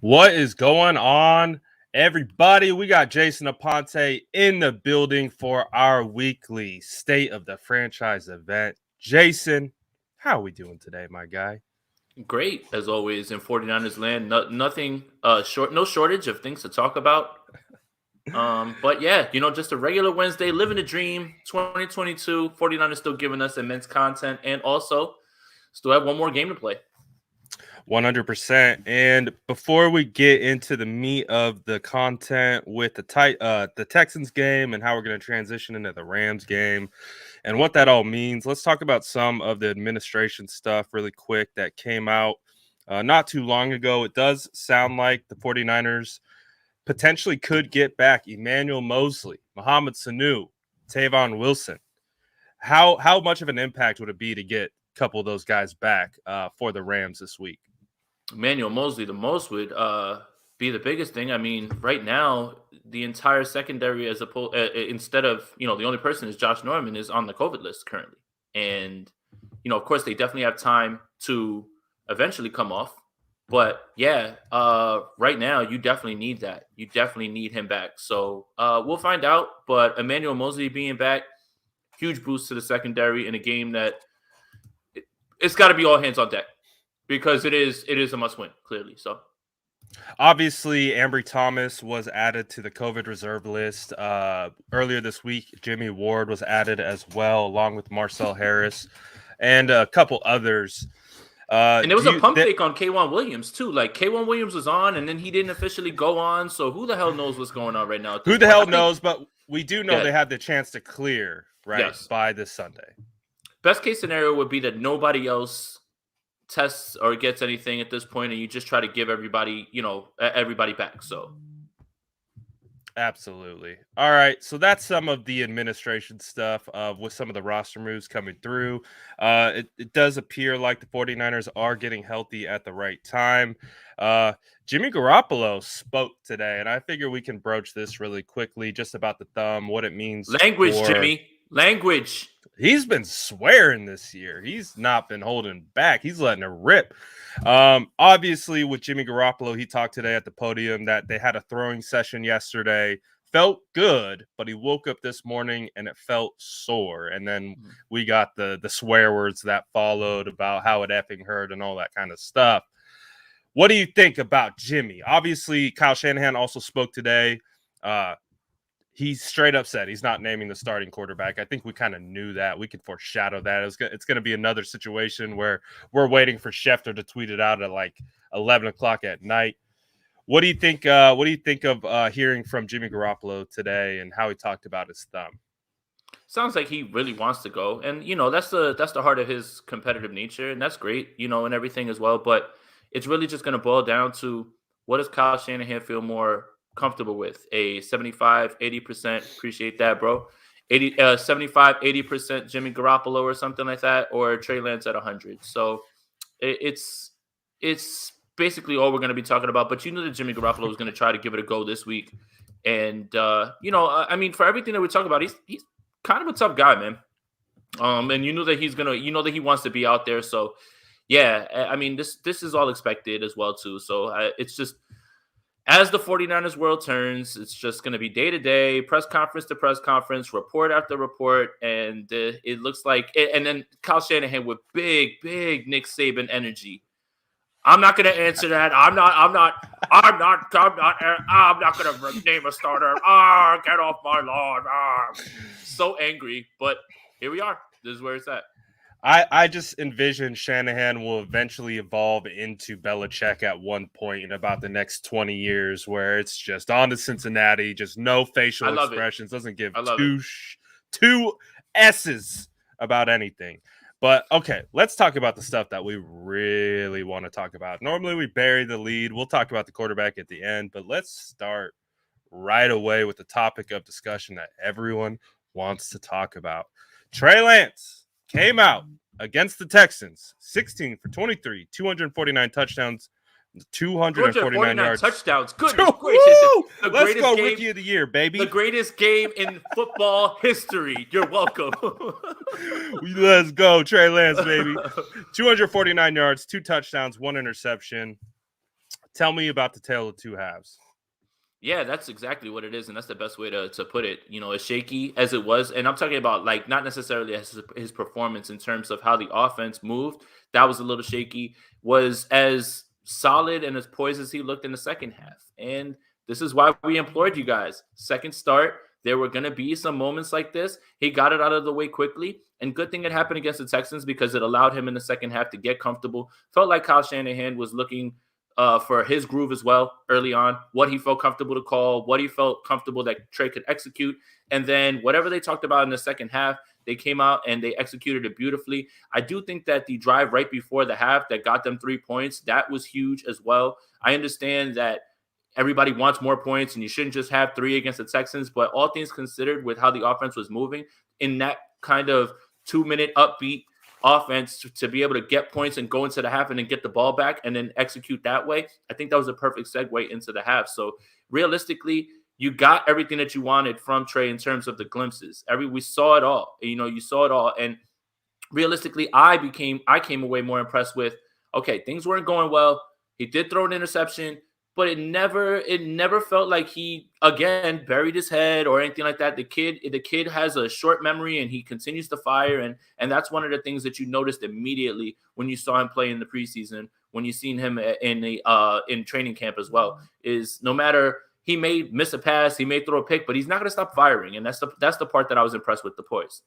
What is going on, everybody? We got Jason Aponte in the building for our weekly State of the Franchise event. Jason, how are we doing today, my guy? Great, as always, in 49ers land. Nothing no shortage of things to talk about. But yeah, just a regular Wednesday, living the dream, 2022. 49ers still giving us immense content and also still have one more game to play. 100%. And before we get into the meat of the content with the Texans game and how we're going to transition into the Rams game and what that all means, let's talk about some of the administration stuff really quick that came out not too long ago. It does sound like the 49ers potentially could get back Emmanuel Mosley, Mohamed Sanu, Tavon Wilson. How much of an impact would it be to get a couple of those guys back for the Rams this week? Emmanuel Mosley, the most would be the biggest thing. I mean, right now, the entire secondary, as opposed instead of the only person is Josh Norman is on the COVID list currently, and of course, they definitely have time to eventually come off. But yeah, right now you definitely need that. You definitely need him back. So we'll find out. But Emmanuel Mosley being back, huge boost to the secondary in a game that it's got to be all hands on deck because it is a must win clearly. So obviously, Ambry Thomas was added to the COVID reserve list earlier this week. Jimmy Ward was added as well, along with Marcel Harris and a couple others. And there was a pump fake on K1 Williams, too. Like, K1 Williams was on, and then he didn't officially go on. So who the hell knows what's going on right now? Who the hell knows? But we do know they have the chance to clear, by this Sunday. Best case scenario would be that nobody else tests or gets anything at this point, and you just try to give everybody back. So absolutely. All right. So that's some of the administration stuff with some of the roster moves coming through. It does appear like the 49ers are getting healthy at the right time. Jimmy Garoppolo spoke today, and I figure we can broach this really quickly just about the thumb, what it means. Jimmy. Language. He's been swearing this year. He's not been holding back. He's letting it rip. Obviously, with Jimmy Garoppolo, he talked today at the podium that they had a throwing session yesterday. Felt good, but he woke up this morning and it felt sore. And then we got the swear words that followed about how it effing hurt and all that kind of stuff. What do you think about Jimmy? Obviously, Kyle Shanahan also spoke today. He's straight up said he's not naming the starting quarterback. I think we kind of knew that. We could foreshadow that. It's going to be another situation where we're waiting for Schefter to tweet it out at like 11 o'clock at night. What do you think? What do you think of hearing from Jimmy Garoppolo today and how he talked about his thumb? Sounds like he really wants to go, and that's the heart of his competitive nature, and that's great, and everything as well. But it's really just going to boil down to what does Kyle Shanahan feel more comfortable with, a 75-80%, appreciate that, bro, 75-80% Jimmy Garoppolo or something like that, or Trey Lance at 100. So it's basically all we're going to be talking about. But that Jimmy Garoppolo is going to try to give it a go this week, and I mean, for everything that we talk about, he's kind of a tough guy, man. And that he's gonna, that he wants to be out there. So yeah, I mean, this is all expected as well too. So it's just, as the 49ers world turns, it's just going to be day to day, press conference to press conference, report after report. And it looks like, and then Kyle Shanahan with big Nick Saban energy. I'm not going to answer that. I'm not going to name a starter. Get off my lawn. So angry, but here we are. This is where it's at. I just envision Shanahan will eventually evolve into Belichick at one point in about the next 20 years, where it's just on to Cincinnati, just no facial expressions, doesn't give two S's about anything. But okay, let's talk about the stuff that we really want to talk about. Normally we bury the lead. We'll talk about the quarterback at the end, but let's start right away with the topic of discussion that everyone wants to talk about. Trey Lance came out against the Texans, 16 for 23, 249 touchdowns, 249 yards. Touchdowns. Goodness gracious. Let's go Rookie of the Year, baby. The greatest game in football history. You're welcome. Let's go, Trey Lance, baby. 249 yards, 2 touchdowns, 1 interception. Tell me about the tale of two halves. Yeah, that's exactly what it is, and that's the best way to put it. As shaky as it was, and I'm talking about like not necessarily his performance in terms of how the offense moved. That was a little shaky. Was as solid and as poised as he looked in the second half, and this is why we implored you guys. Second start, there were going to be some moments like this. He got it out of the way quickly, and good thing it happened against the Texans because it allowed him in the second half to get comfortable. Felt like Kyle Shanahan was looking for his groove as well early on, what he felt comfortable to call, what he felt comfortable that Trey could execute. And then whatever they talked about in the second half, they came out and they executed it beautifully. I do think that the drive right before the half that got them 3 points, that was huge as well. I understand that everybody wants more points and you shouldn't just have 3 against the Texans, but all things considered with how the offense was moving in that kind of 2-minute upbeat offense to be able to get points and go into the half and then get the ball back and then execute that way. I think that was a perfect segue into the half. So realistically, you got everything that you wanted from Trey in terms of the glimpses. We saw it all. You saw it all. And realistically, I came away more impressed with, okay, things weren't going well. He did throw an interception, but it never felt like he again buried his head or anything like that. The kid has a short memory and he continues to fire, and that's one of the things that you noticed immediately when you saw him play in the preseason, when you seen him in training camp as well. Is no matter he may miss a pass, he may throw a pick, but he's not going to stop firing, and that's the part that I was impressed with, the poise.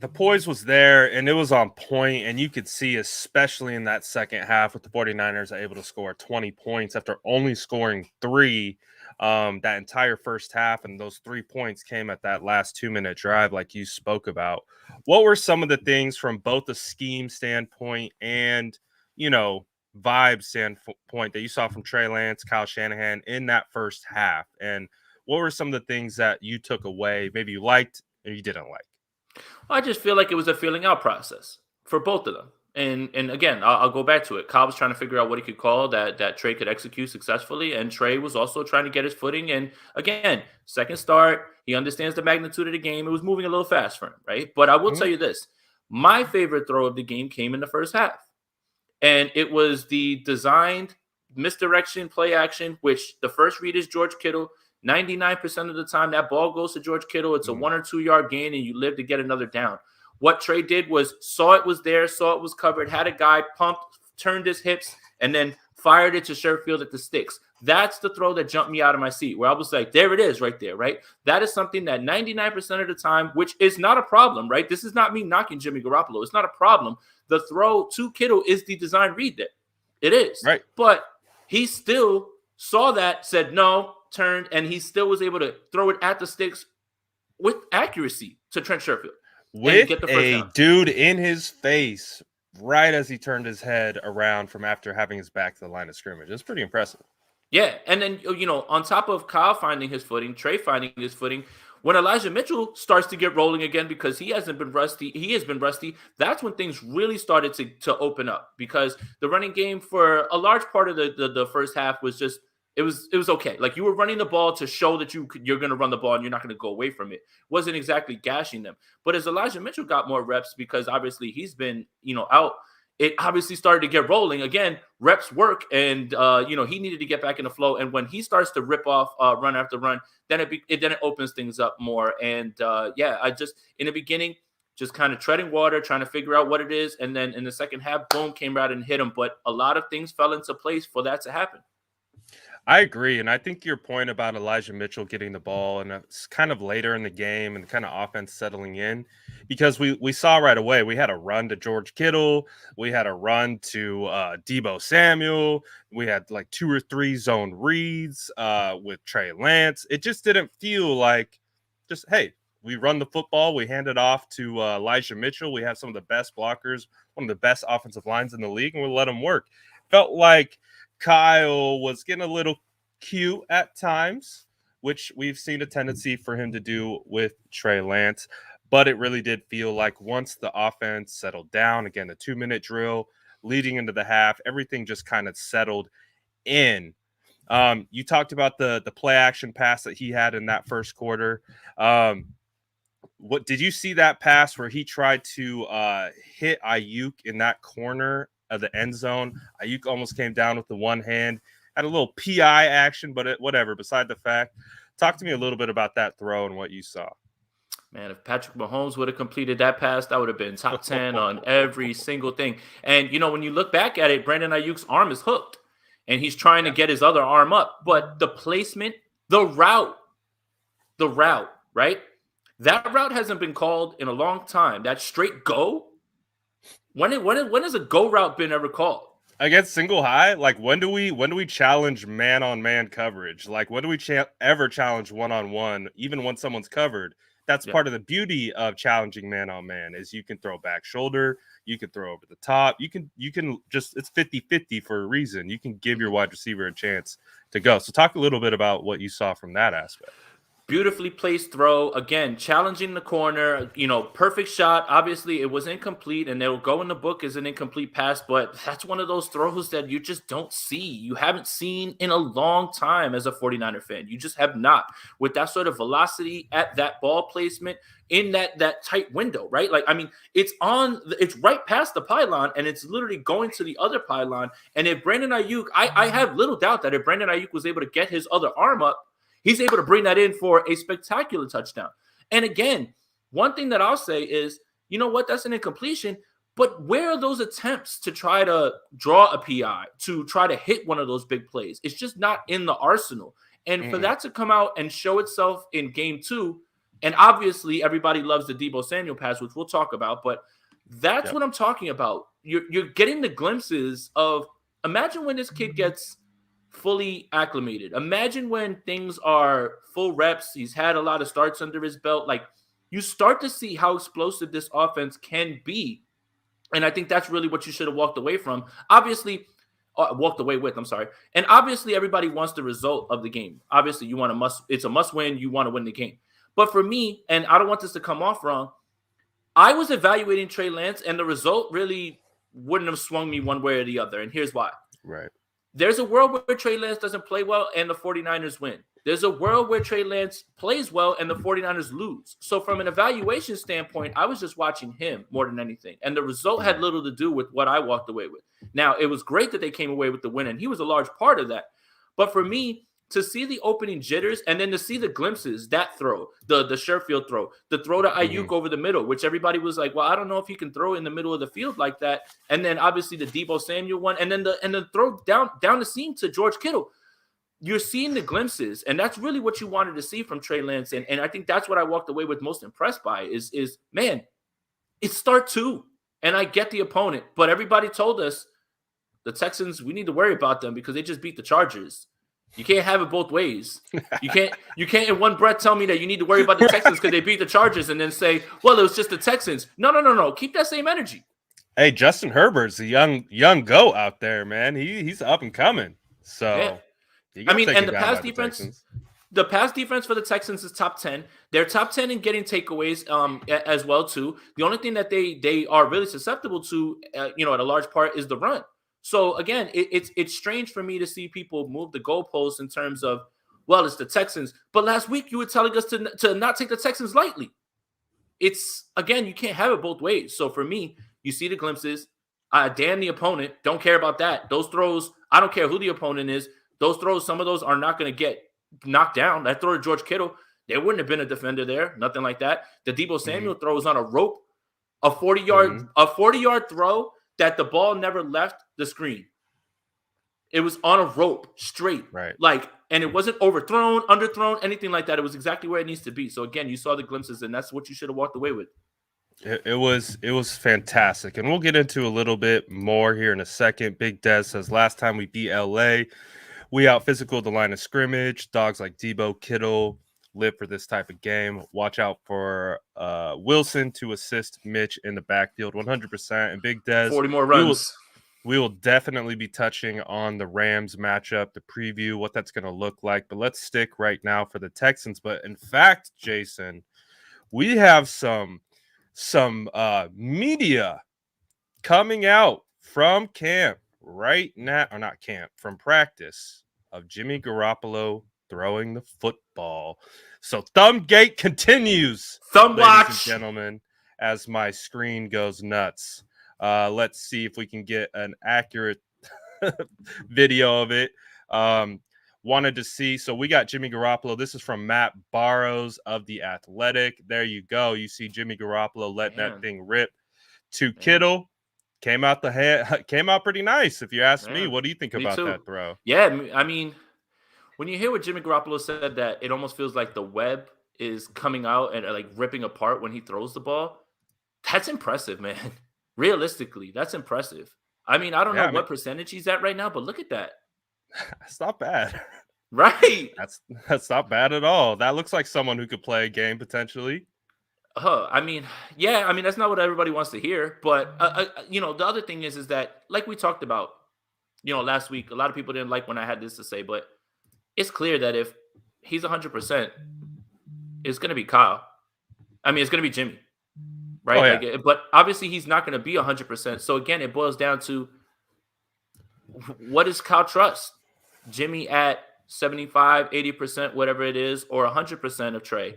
The poise was there and it was on point, and you could see, especially in that second half, with the 49ers able to score 20 points after only scoring 3 that entire first half, and those 3 points came at that last 2-minute drive like you spoke about. What were some of the things from both the scheme standpoint and vibe standpoint that you saw from Trey Lance, Kyle Shanahan in that first half, and what were some of the things that you took away, maybe you liked or you didn't like? I just feel like it was a feeling out process for both of them. And again, I'll go back to it. Kyle was trying to figure out what he could call that Trey could execute successfully, and Trey was also trying to get his footing. And again, second start, he understands the magnitude of the game. It was moving a little fast for him, right? But I will tell you this: my favorite throw of the game came in the first half, and it was the designed misdirection play action, which the first read is George Kittle. 99% of the time, that ball goes to George Kittle. It's a 1 or 2 yard gain, and you live to get another down. What Trey did was saw it was there, saw it was covered, had a guy pumped, turned his hips, and then fired it to Sherfield at the sticks. That's the throw that jumped me out of my seat, where I was like, there it is right there, right? That is something that 99% of the time, which is not a problem, right? This is not me knocking Jimmy Garoppolo. It's not a problem. The throw to Kittle is the design read there. It is. Right. But he still saw that, said no, turned, and he still was able to throw it at the sticks with accuracy to Trent Sherfield. With a dude in his face right as he turned his head around from after having his back to the line of scrimmage. It's pretty impressive. Yeah, and then, on top of Kyle finding his footing, Trey finding his footing, when Elijah Mitchell starts to get rolling again because he has been rusty, that's when things really started to open up, because the running game for a large part of the first half was just, it was okay. Like, you were running the ball to show that you're going to run the ball and you're not going to go away from it. Wasn't exactly gashing them. But as Elijah Mitchell got more reps, because obviously he's been, out, it obviously started to get rolling again. Reps work, and he needed to get back in the flow. And when he starts to rip off run after run, then it opens things up more. And I just, in the beginning, just kind of treading water, trying to figure out what it is, and then in the second half, boom, came out and hit him. But a lot of things fell into place for that to happen. I agree, and I think your point about Elijah Mitchell getting the ball and it's kind of later in the game and kind of offense settling in, because we saw right away we had a run to George Kittle, we had a run to Deebo Samuel, we had like 2 or 3 zone reads with Trey Lance. It just didn't feel like just, hey, we run the football, we hand it off to Elijah Mitchell. We have some of the best blockers, one of the best offensive lines in the league, and we'll let them work. Felt like Kyle was getting a little cute at times, which we've seen a tendency for him to do with Trey Lance. But it really did feel like once the offense settled down, again, the 2-minute drill leading into the half, everything just kind of settled in. You talked about the play action pass that he had in that first quarter. What did you see that pass where he tried to hit Aiyuk in that corner of the end zone. Aiyuk almost came down with the one hand, had a little PI action, but whatever. Beside the fact, talk to me a little bit about that throw and what you saw. Man, if Patrick Mahomes would have completed that pass, that would have been top 10 on every single thing. And, when you look back at it, Brandon Ayuk's arm is hooked, and he's trying to get his other arm up. But the placement, the route, right? That route hasn't been called in a long time. That straight go? When has a go route been ever called? Against single high, like when do we challenge man-on-man coverage? Like when do we ever challenge one-on-one, even when someone's covered? That's part of the beauty of challenging man-on-man is you can throw back shoulder, you can throw over the top, you can just, it's 50-50 for a reason. You can give your wide receiver a chance to go. So talk a little bit about what you saw from that aspect. Beautifully placed throw. Again, challenging the corner, perfect shot. Obviously, it was incomplete, and they'll go in the book as an incomplete pass, but that's one of those throws that you just don't see. You haven't seen in a long time as a 49er fan. You just have not. With that sort of velocity at that ball placement in that tight window, right? Like, I mean, it's right past the pylon, and it's literally going to the other pylon. And if Brandon Aiyuk, I have little doubt that if Brandon Aiyuk was able to get his other arm up, he's able to bring that in for a spectacular touchdown. And again, one thing that I'll say is, you know what? That's an incompletion. But where are those attempts to try to draw a PI, to try to hit one of those big plays? It's just not in the arsenal. And for that to come out and show itself in game 2, and obviously everybody loves the Deebo Samuel pass, which we'll talk about, but that's what I'm talking about. You're getting the glimpses of, imagine when this kid gets fully acclimated. Imagine when things are full reps. He's had a lot of starts under his belt. Like, you start to see how explosive this offense can be. And I think that's really what you should have walked away from. Obviously, walked away with, I'm sorry. And obviously, everybody wants the result of the game. Obviously, it's a must win. You want to win the game. But for me, and I don't want this to come off wrong, I was evaluating Trey Lance, and the result really wouldn't have swung me one way or the other. And here's why. Right. There's a world where Trey Lance doesn't play well and the 49ers win. There's a world where Trey Lance plays well and the 49ers lose. So from an evaluation standpoint, I was just watching him more than anything. And the result had little to do with what I walked away with. Now, it was great that they came away with the win, and he was a large part of that. But for me, to see the opening jitters and then to see the glimpses, that throw, the Sherfield throw, the throw to Aiyuk over the middle, which everybody was like, well, I don't know if he can throw in the middle of the field like that. And then obviously the Deebo Samuel one, and then the throw down the seam to George Kittle. You're seeing the glimpses, and that's really what you wanted to see from Trey Lance. And I think that's what I walked away with most impressed by is man, it's start 2. And I get the opponent, but everybody told us the Texans, we need to worry about them because they just beat the Chargers. You can't have it both ways. You can't in one breath tell me that you need to worry about the Texans because they beat the Chargers and then say, well, it was just the Texans. No. Keep that same energy. Hey, Justin Herbert's a young goat out there, man. He's up and coming. So I mean, and the pass defense for the Texans is top 10. They're top 10 in getting takeaways as well too. The only thing that they are really susceptible to, at a large part, is the run. So again, it's strange for me to see people move the goalposts in terms of, well, it's the Texans. But last week you were telling us to not take the Texans lightly. It's, again, you can't have it both ways. So for me, you see the glimpses. Damn the opponent. Don't care about that. Those throws, I don't care who the opponent is. Those throws, some of those are not going to get knocked down. That throw to George Kittle, there wouldn't have been a defender there. Nothing like that. The Deebo Samuel throws on a rope, a 40-yard throw that the ball never left the screen. It was on a rope, straight. Right. And it wasn't overthrown, underthrown, anything like that. It was exactly where it needs to be. So again, you saw the glimpses, and that's what you should have walked away with. It was fantastic. And we'll get into a little bit more here in a second. Big Des says, last time we beat LA, we out physical the line of scrimmage. Dogs like Deebo, Kittle live for this type of game. Watch out for Wilson to assist Mitch in the backfield 100%. And Big Des, 40 more runs. We will definitely be touching on the Rams matchup, the preview, what that's going to look like. But let's stick right now for the Texans. But in fact, Jason, we have some media coming out from camp right now, or not camp, from practice of Jimmy Garoppolo throwing the football. So Thumbgate continues, Thumb watch, ladies and gentlemen, as my screen goes nuts. Let's see if we can get an accurate video of it. Wanted to see. So we got Jimmy Garoppolo. This is from Matt Barrows of The Athletic. There you go. You see Jimmy Garoppolo letting that thing rip to Kittle. Came out pretty nice, if you ask me. What do you think about that throw? Yeah, I mean, when you hear what Jimmy Garoppolo said, that it almost feels like the web is coming out and like ripping apart when he throws the ball. That's impressive, man. Realistically, that's impressive. I mean, I don't know what percentage he's at right now, but look at that. That's not bad. Right. That's not bad at all. That looks like someone who could play a game potentially. I mean, yeah, I mean, that's not what everybody wants to hear. But, the other thing is that, like we talked about, last week, a lot of people didn't like when I had this to say, but it's clear that if he's 100%, it's going to be Kyle. I mean, it's going to be Jimmy, right? Oh, yeah. But obviously he's not going to be 100%. So again, it boils down to, what does Kyle trust? Jimmy at 75, 80%, whatever it is, or 100% of Trey.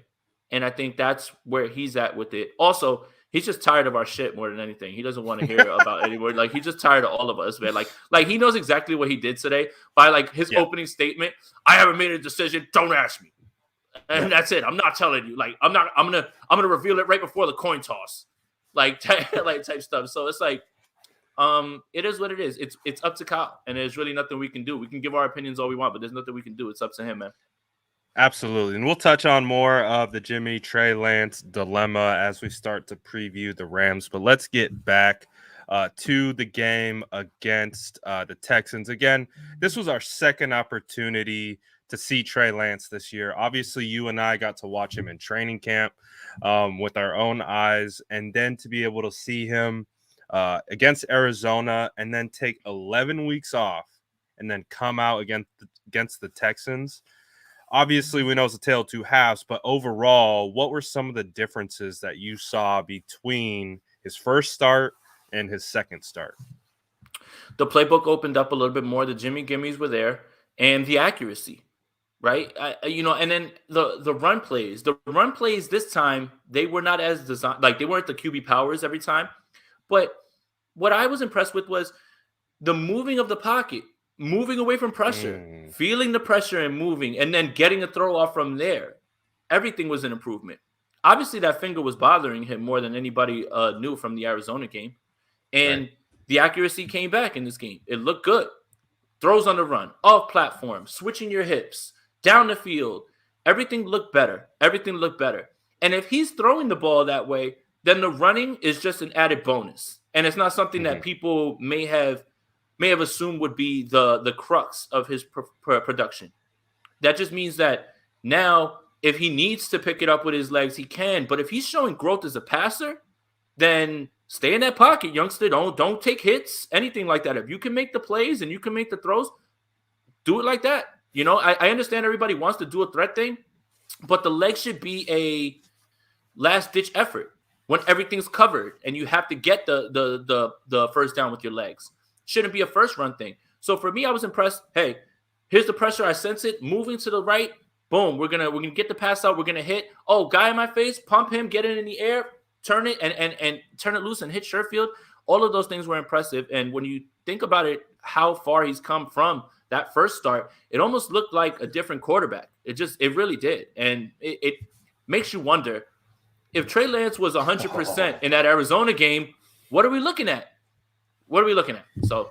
And I think that's where he's at with it. Also, he's just tired of our shit more than anything. He doesn't want to hear about anymore. Like, he's just tired of all of us, man. Like he knows exactly what he did today by like his opening statement. I haven't made a decision. Don't ask me. And that's it. I'm not telling you. Like, I'm gonna reveal it right before the coin toss. Like type stuff. So it's like, it is what it is. It's up to Kyle, and there's really nothing we can do. We can give our opinions all we want, but there's nothing we can do. It's up to him, man. Absolutely. And we'll touch on more of the Jimmy Trey Lance dilemma as we start to preview the Rams. But let's get back to the game against the Texans. Again, this was our second opportunity to see Trey Lance this year. Obviously, you and I got to watch him in training camp with our own eyes, and then to be able to see him against Arizona and then take 11 weeks off and then come out against the Texans. Obviously, we know it's a tale of two halves, but overall, what were some of the differences that you saw between his first start and his second start? The playbook opened up a little bit more. The Jimmy gimmies were there, and the accuracy, right? And then the run plays. The run plays this time, they were not as designed. Like, they weren't the QB powers every time. But what I was impressed with was the moving of the pocket. Moving away from pressure, feeling the pressure and moving, and then getting a throw off from there. Everything was an improvement. Obviously, that finger was bothering him more than anybody knew from the Arizona game. And the accuracy came back in this game. It looked good. Throws on the run, off platform, switching your hips, down the field. Everything looked better. And if he's throwing the ball that way, then the running is just an added bonus. And it's not something that people may have assumed would be the crux of his production. That just means that now, if he needs to pick it up with his legs, he can. But if he's showing growth as a passer, then stay in that pocket, youngster. Don't take hits, anything like that. If you can make the plays and you can make the throws, do it like that. I understand everybody wants to do a threat thing, but the legs should be a last-ditch effort when everything's covered and you have to get the first down with your legs. Shouldn't be a first run thing. So for me, I was impressed. Hey, here's the pressure. I sense it. Moving to the right. Boom. We're gonna get the pass out. We're gonna hit. Oh, guy in my face. Pump him. Get it in the air. Turn it and turn it loose and hit Sherfield. All of those things were impressive. And when you think about it, how far he's come from that first start, it almost looked like a different quarterback. It really did. And it makes you wonder, if Trey Lance was 100% in that Arizona game, what are we looking at? So,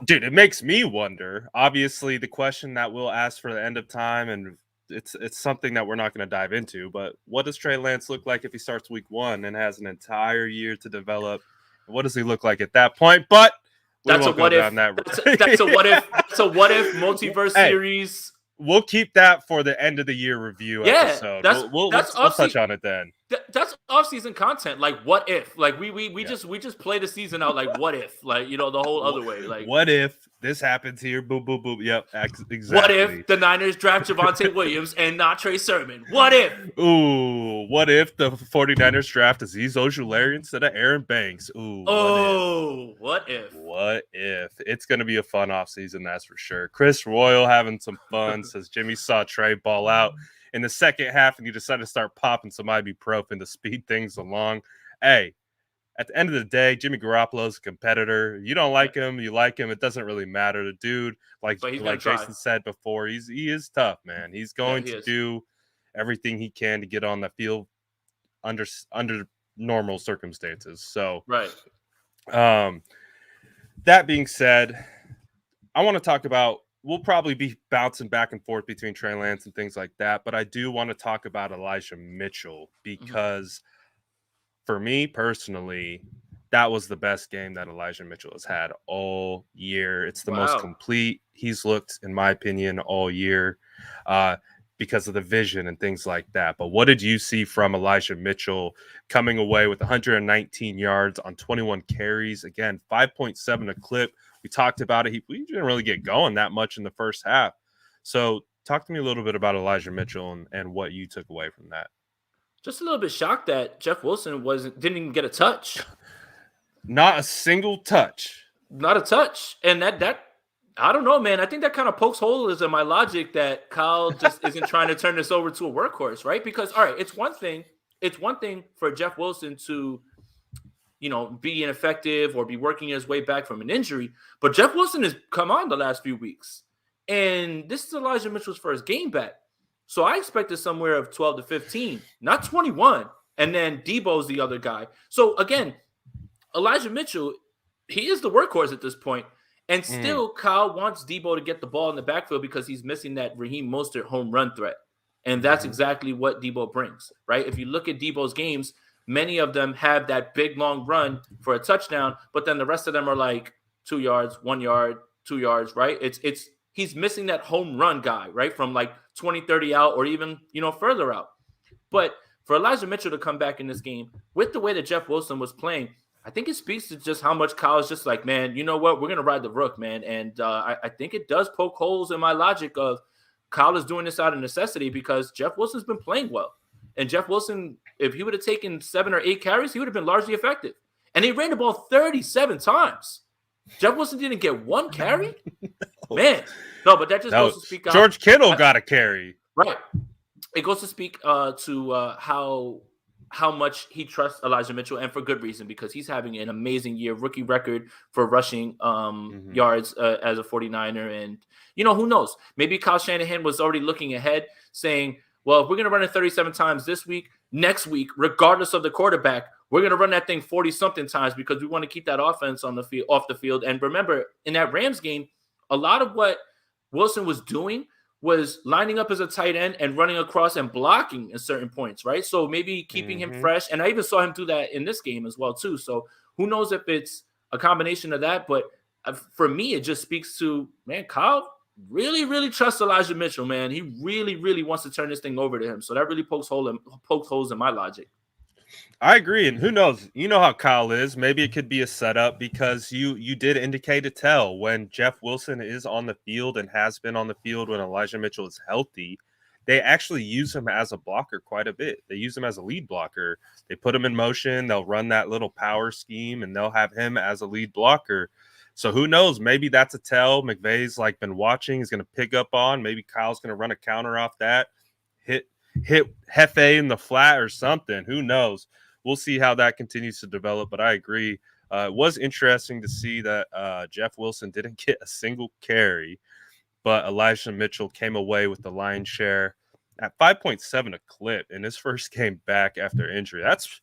dude, it makes me wonder. Obviously, the question that we'll ask for the end of time, and it's something that we're not going to dive into, but what does Trey Lance look like if he starts week 1 and has an entire year to develop? What does he look like at that point? But that's a what if. That's a what if. That's a what if multiverse series. We'll keep that for the end of the year review episode. We'll touch on it then. That's off-season content. Like, what if? Like, we just play the season out. Like, what if? Like, the whole other way. Like, what if this happens here? Boom, boom, boom. Yep, exactly. What if the Niners draft Javonte Williams and not Trey Sermon? What if? Ooh, what if the 49ers draft Azeez Ojulari instead of Aaron Banks? Ooh. What if? What if? It's going to be a fun offseason, that's for sure. Chris Royal having some fun, says Jimmy saw Trey ball out in the second half and he decided to start popping some ibuprofen to speed things along. Hey, at the end of the day, Jimmy Garoppolo's a competitor. You don't like him, you like him. It doesn't really matter. The dude, But he's gonna like try. Jason said before, he is tough, man. He's going to do everything he can to get on the field under normal circumstances. So, right. That being said, I want to talk about. We'll probably be bouncing back and forth between Trey Lance and things like that, but I do want to talk about Elijah Mitchell because, for me personally, that was the best game that Elijah Mitchell has had all year. It's the most complete he's looked, in my opinion, all year. Because of the vision and things like that. But what did you see from Elijah Mitchell coming away with 119 yards on 21 carries? Again, 5.7 a clip. We talked about it. We didn't really get going that much in the first half. So talk to me a little bit about Elijah Mitchell and what you took away from that. Just a little bit shocked that Jeff Wilson didn't even get a touch. Not a single touch. Not a touch. And that I don't know, man. I think that kind of pokes holes in my logic that Kyle just isn't trying to turn this over to a workhorse, right? Because, all right, it's one thing for Jeff Wilson to, be ineffective or be working his way back from an injury. But Jeff Wilson has come on the last few weeks. And this is Elijah Mitchell's first game back. So I expected somewhere of 12 to 15, not 21. And then Debo's the other guy. So, again, Elijah Mitchell, he is the workhorse at this point. And still, Kyle wants Debo to get the ball in the backfield because he's missing that Raheem Mostert home run threat. And that's exactly what Debo brings, right? If you look at Debo's games, many of them have that big, long run for a touchdown, but then the rest of them are like 2 yards, 1 yard, 2 yards, right? He's missing that home run guy, right? From like 20, 30 out or even, further out. But for Elijah Mitchell to come back in this game with the way that Jeff Wilson was playing, I think it speaks to just how much Kyle's just like, man, you know what? We're going to ride the rook, man. And I think it does poke holes in my logic of Kyle is doing this out of necessity because Jeff Wilson's been playing well. And Jeff Wilson, if he would have taken 7 or 8 carries, he would have been largely effective. And he ran the ball 37 times. Jeff Wilson didn't get 1 carry? Man. No, but that just goes to speak out. George Kittle got a carry. Right. It goes to speak to how much he trusts Elijah Mitchell, and for good reason, because he's having an amazing year, rookie record for rushing yards as a 49er. And, who knows? Maybe Kyle Shanahan was already looking ahead saying, well, if we're going to run it 37 times this week, next week, regardless of the quarterback, we're going to run that thing 40-something times because we want to keep that offense on the field, off the field. And remember, in that Rams game, a lot of what Wilson was doing was lining up as a tight end and running across and blocking at certain points, right? So maybe keeping him fresh. And I even saw him do that in this game as well, too. So who knows if it's a combination of that. But for me, it just speaks to, man, Kyle really, really trusts Elijah Mitchell, man. He really, really wants to turn this thing over to him. So that really pokes holes in my logic. I agree. And who knows? You know how Kyle is. Maybe it could be a setup because you did indicate a tell when Jeff Wilson is on the field and has been on the field when Elijah Mitchell is healthy. They actually use him as a blocker quite a bit. They use him as a lead blocker. They put him in motion. They'll run that little power scheme and they'll have him as a lead blocker. So who knows? Maybe that's a tell McVay's been watching. He's going to pick up on. Maybe Kyle's going to run a counter off that, hit Hefe in the flat or something. Who knows? We'll see how that continues to develop, but I agree. It was interesting to see that Jeff Wilson didn't get a single carry, but Elijah Mitchell came away with the lion's share at 5.7 a clip in his first game back after injury. That's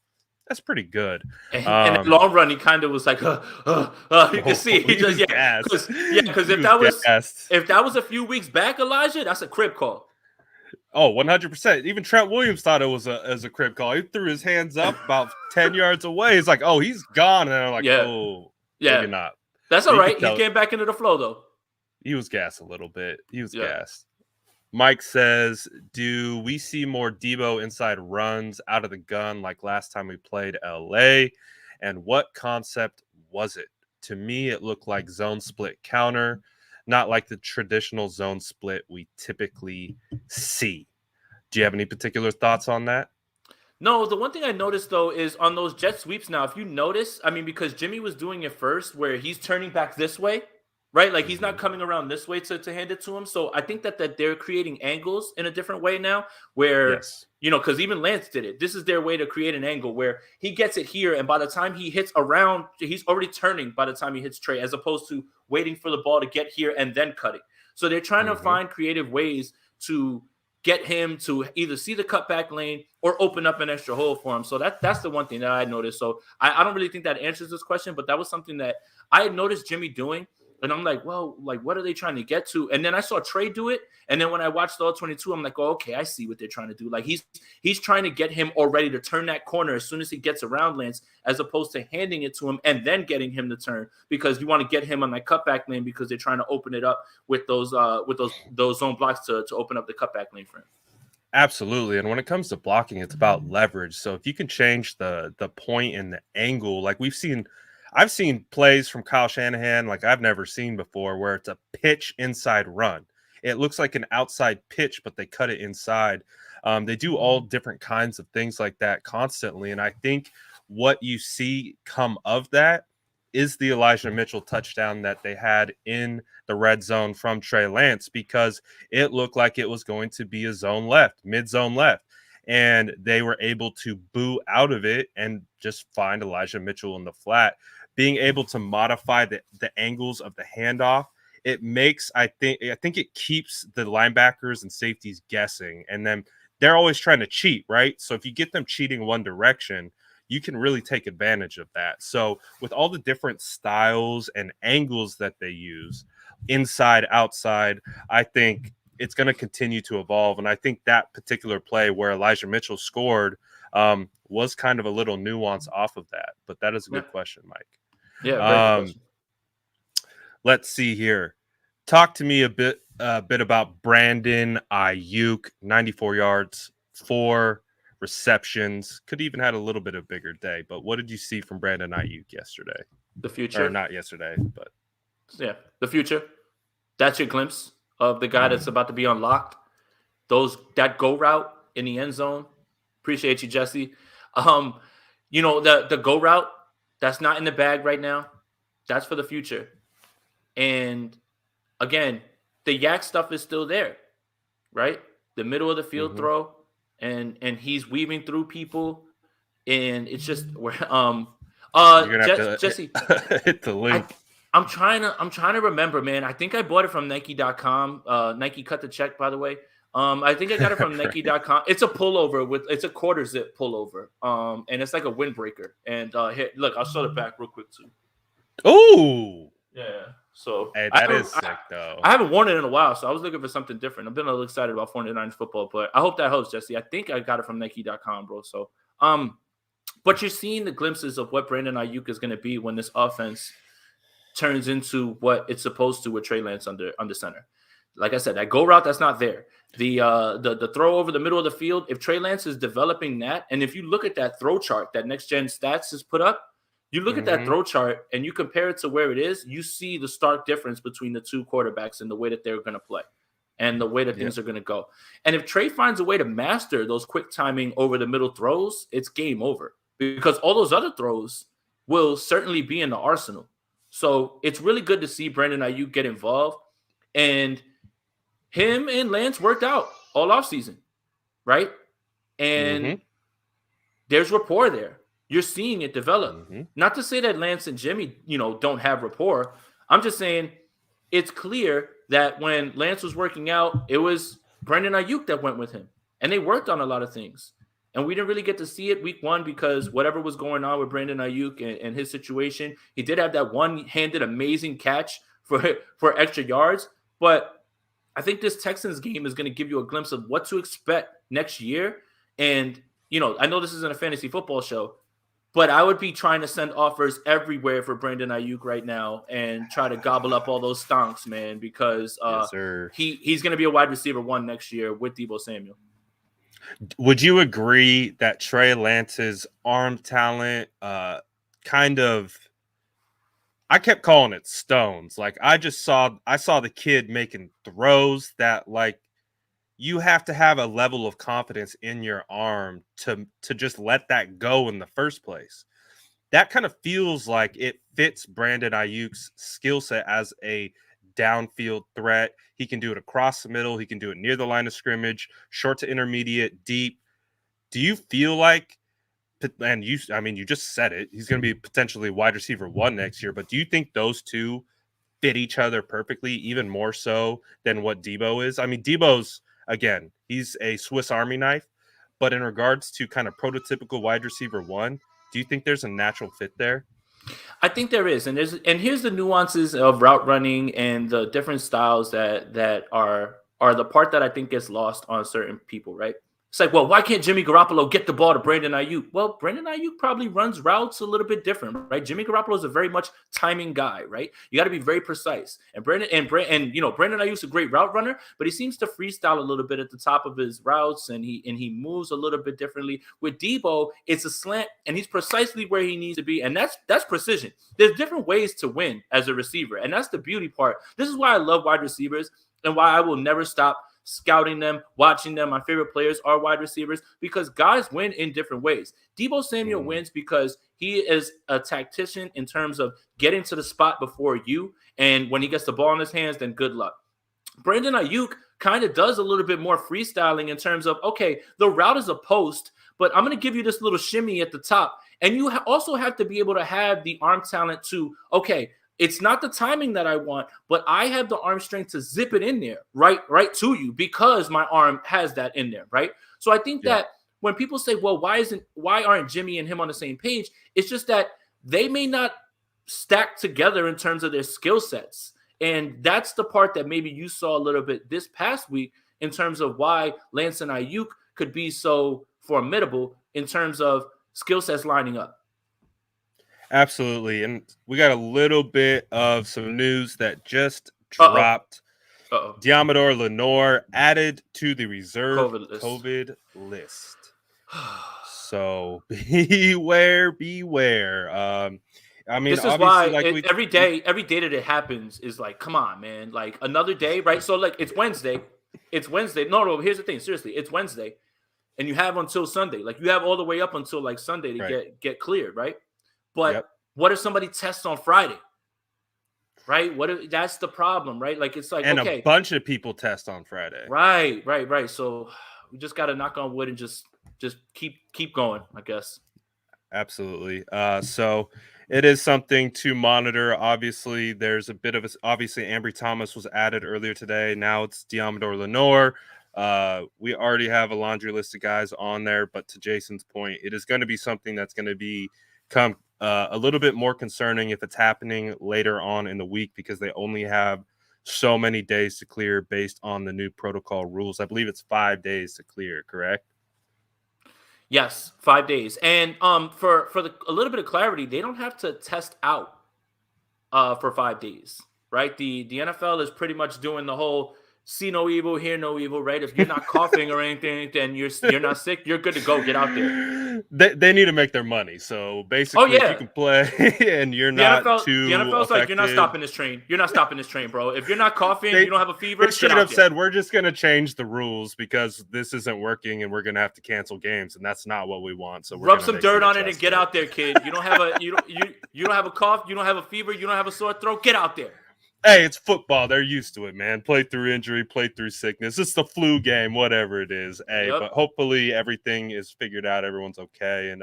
pretty good. And in the long run, he kind of was like, you can see he just because if that was a few weeks back, Elijah, that's a crib call. Oh, 100%. Even Trent Williams thought it was a crib call. He threw his hands up about 10 yards away. He's like, oh, he's gone. And I'm like, maybe not. That's all right. He came back into the flow, though. He was gassed a little bit. Gassed. Mike says, do we see more Debo inside runs out of the gun like last time we played LA? And what concept was it? To me, it looked like zone split counter, not like the traditional zone split we typically see. Do you have any particular thoughts on that? No, the one thing I noticed, though, is on those jet sweeps now, if you notice, because Jimmy was doing it first where he's turning back this way, right? Like he's not coming around this way to hand it to him. So I think that they're creating angles in a different way now where, Yes. because even Lance did it. This is their way to create an angle where he gets it here. And by the time he hits around, he's already turning by the time he hits Trey, as opposed to waiting for the ball to get here and then cutting. So they're trying to find creative ways to get him to either see the cutback lane or open up an extra hole for him. So that's the one thing that I noticed. So I don't really think that answers this question, but that was something that I had noticed Jimmy doing. And I'm like, well, like, what are they trying to get to? And then I saw Trey do it. And then when I watched the all 22, I'm like, oh, okay, I see what they're trying to do. Like he's trying to get him already to turn that corner as soon as he gets around Lance, as opposed to handing it to him and then getting him to turn, because you want to get him on that cutback lane because they're trying to open it up with those zone blocks to open up the cutback lane for him. Absolutely. And when it comes to blocking, it's about leverage. So if you can change the point and the angle, like I've seen plays from Kyle Shanahan like I've never seen before, where it's a pitch inside run. It looks like an outside pitch, but they cut it inside. They do all different kinds of things like that constantly. And I think what you see come of that is the Elijah Mitchell touchdown that they had in the red zone from Trey Lance, because it looked like it was going to be a zone left, mid-zone left. And they were able to boo out of it and just find Elijah Mitchell in the flat. Being able to modify the angles of the handoff, it makes, I think it keeps the linebackers and safeties guessing. And then they're always trying to cheat, right? So if you get them cheating one direction, you can really take advantage of that. So with all the different styles and angles that they use, inside, outside, I think it's going to continue to evolve. And I think that particular play where Elijah Mitchell scored was kind of a little nuance off of that. But that is a good question, Mike. Yeah, very good question. Let's see here. Talk to me a bit about Brandon Aiyuk. 94 yards, 4 receptions. Could even had a little bit of bigger day. But what did you see from Brandon Aiyuk yesterday? The future, or not yesterday, but the future. That's your glimpse of the guy that's about to be unlocked. That go route in the end zone. Appreciate you, Jesse. The go route that's not in the bag right now. That's for the future. And again, the yak stuff is still there, right? The middle of the field throw, and he's weaving through people, and it's just where you're gonna have to Jesse hit the link. I'm trying to remember, man. I think I bought it from Nike.com. Nike cut the check, by the way. I think I got it from Nike.com. It's a pullover it's a quarter zip pullover. And it's like a windbreaker. And here, look, I'll show it back real quick too. Oh, yeah. So hey, that is sick though. I haven't worn it in a while, so I was looking for something different. I've been a little excited about 49ers football, but I hope that helps, Jesse. I think I got it from Nike.com, bro. So, but you're seeing the glimpses of what Brandon Aiyuk is going to be when this offense turns into what it's supposed to with Trey Lance under center. Like I said, that go route, that's not there. The throw over the middle of the field, if Trey Lance is developing that, and if you look at that throw chart that Next Gen Stats has put up, you look at that throw chart and you compare it to where it is, you see the stark difference between the two quarterbacks and the way that they're going to play and the way that things are going to go. And if Trey finds a way to master those quick timing over the middle throws, it's game over, because all those other throws will certainly be in the arsenal. So it's really good to see Brandon Aiyuk get involved. And him and Lance worked out all offseason, right? And there's rapport there. You're seeing it develop. Not to say that Lance and Jimmy, don't have rapport. I'm just saying it's clear that when Lance was working out, it was Brandon Aiyuk that went with him. And they worked on a lot of things. And we didn't really get to see it week one because whatever was going on with Brandon Aiyuk and his situation, he did have that one-handed amazing catch for extra yards. But I think this Texans game is going to give you a glimpse of what to expect next year. And, I know this isn't a fantasy football show, but I would be trying to send offers everywhere for Brandon Aiyuk right now and try to gobble up all those stonks, man, because he's going to be a wide receiver 1 next year with Deebo Samuel. Would you agree that Trey Lance's arm talent I kept calling it stones. Like I saw the kid making throws that like you have to have a level of confidence in your arm to just let that go in the first place. that kind of feels like it fits Brandon Aiyuk's skill set as a downfield threat. He can do it across the middle. He can do it near the line of scrimmage, short to intermediate, deep. Do you feel like, and you just said it, he's going to be potentially wide receiver 1 next year, but do you think those two fit each other perfectly, even more so than what Debo is? I mean, Debo's, again, he's a Swiss Army knife, but in regards to kind of prototypical wide receiver 1, do you think there's a natural fit there? I think there is, and here's the nuances of route running and the different styles that are the part that I think gets lost on certain people, right? It's like, well, why can't Jimmy Garoppolo get the ball to Brandon Aiyuk? Well, Brandon Aiyuk probably runs routes a little bit different, right? Jimmy Garoppolo is a very much timing guy, right? You got to be very precise. And Brandon Aiyuk's a great route runner, but he seems to freestyle a little bit at the top of his routes, and he moves a little bit differently. With Debo, it's a slant, and he's precisely where he needs to be, and that's precision. There's different ways to win as a receiver, and that's the beauty part. This is why I love wide receivers and why I will never stop scouting them, watching them. My favorite players are wide receivers because guys win in different ways. Debo Samuel wins because he is a tactician in terms of getting to the spot before you. And when he gets the ball in his hands, then good luck. Brandon Aiyuk kind of does a little bit more freestyling in terms of, okay, the route is a post, but I'm going to give you this little shimmy at the top. And you also have to be able to have the arm talent to, okay, it's not the timing that I want, but I have the arm strength to zip it in there, right to you, because my arm has that in there, right? So I think that when people say, well, why aren't Jimmy and him on the same page? It's just that they may not stack together in terms of their skill sets. And that's the part that maybe you saw a little bit this past week in terms of why Lance and Aiyuk could be so formidable in terms of skill sets lining up. Absolutely. And we got a little bit of some news that just dropped. Diamador Lenore added to the reserve COVID list. So beware. I mean, this is why every day that it happens is like, come on, man, like another day, right? So like it's Wednesday. No, here's the thing. Seriously, it's Wednesday, and you have until Sunday. Like you have all the way up until like Sunday to get cleared, right? But what if somebody tests on Friday? Right? That's the problem, right? Like it's like, and a bunch of people test on Friday. Right. So we just got to knock on wood and just keep going, I guess. Absolutely. So it is something to monitor. Obviously, there's a bit of obviously Ambry Thomas was added earlier today. Now it's Diamador Lenore. We already have a laundry list of guys on there, but to Jason's point, it is going to be something that's going to become a little bit more concerning if it's happening later on in the week, because they only have so many days to clear based on the new protocol rules. I believe it's 5 days to clear, correct? Yes, 5 days. And for a little bit of clarity, they don't have to test out for 5 days, right? The NFL is pretty much doing the whole see no evil, hear no evil, right? If you're not coughing or anything, then you're not sick, you're good to go. Get out there. They need to make their money. So basically, if you can play and you're not too the NFL's affected, like, you're not stopping this train. You're not stopping this train, bro. If you're not coughing, you don't have a fever. They straight up said, we're just going to change the rules because this isn't working and we're going to have to cancel games, and that's not what we want. So rub some dirt on it and get out there, kid. You don't have a you don't have a cough. You don't have a fever. You don't have a sore throat. Get out there. Hey, it's football. They're used to it, man. Play through injury, play through sickness. It's the flu game, whatever it is. Hey, but hopefully everything is figured out. Everyone's okay. And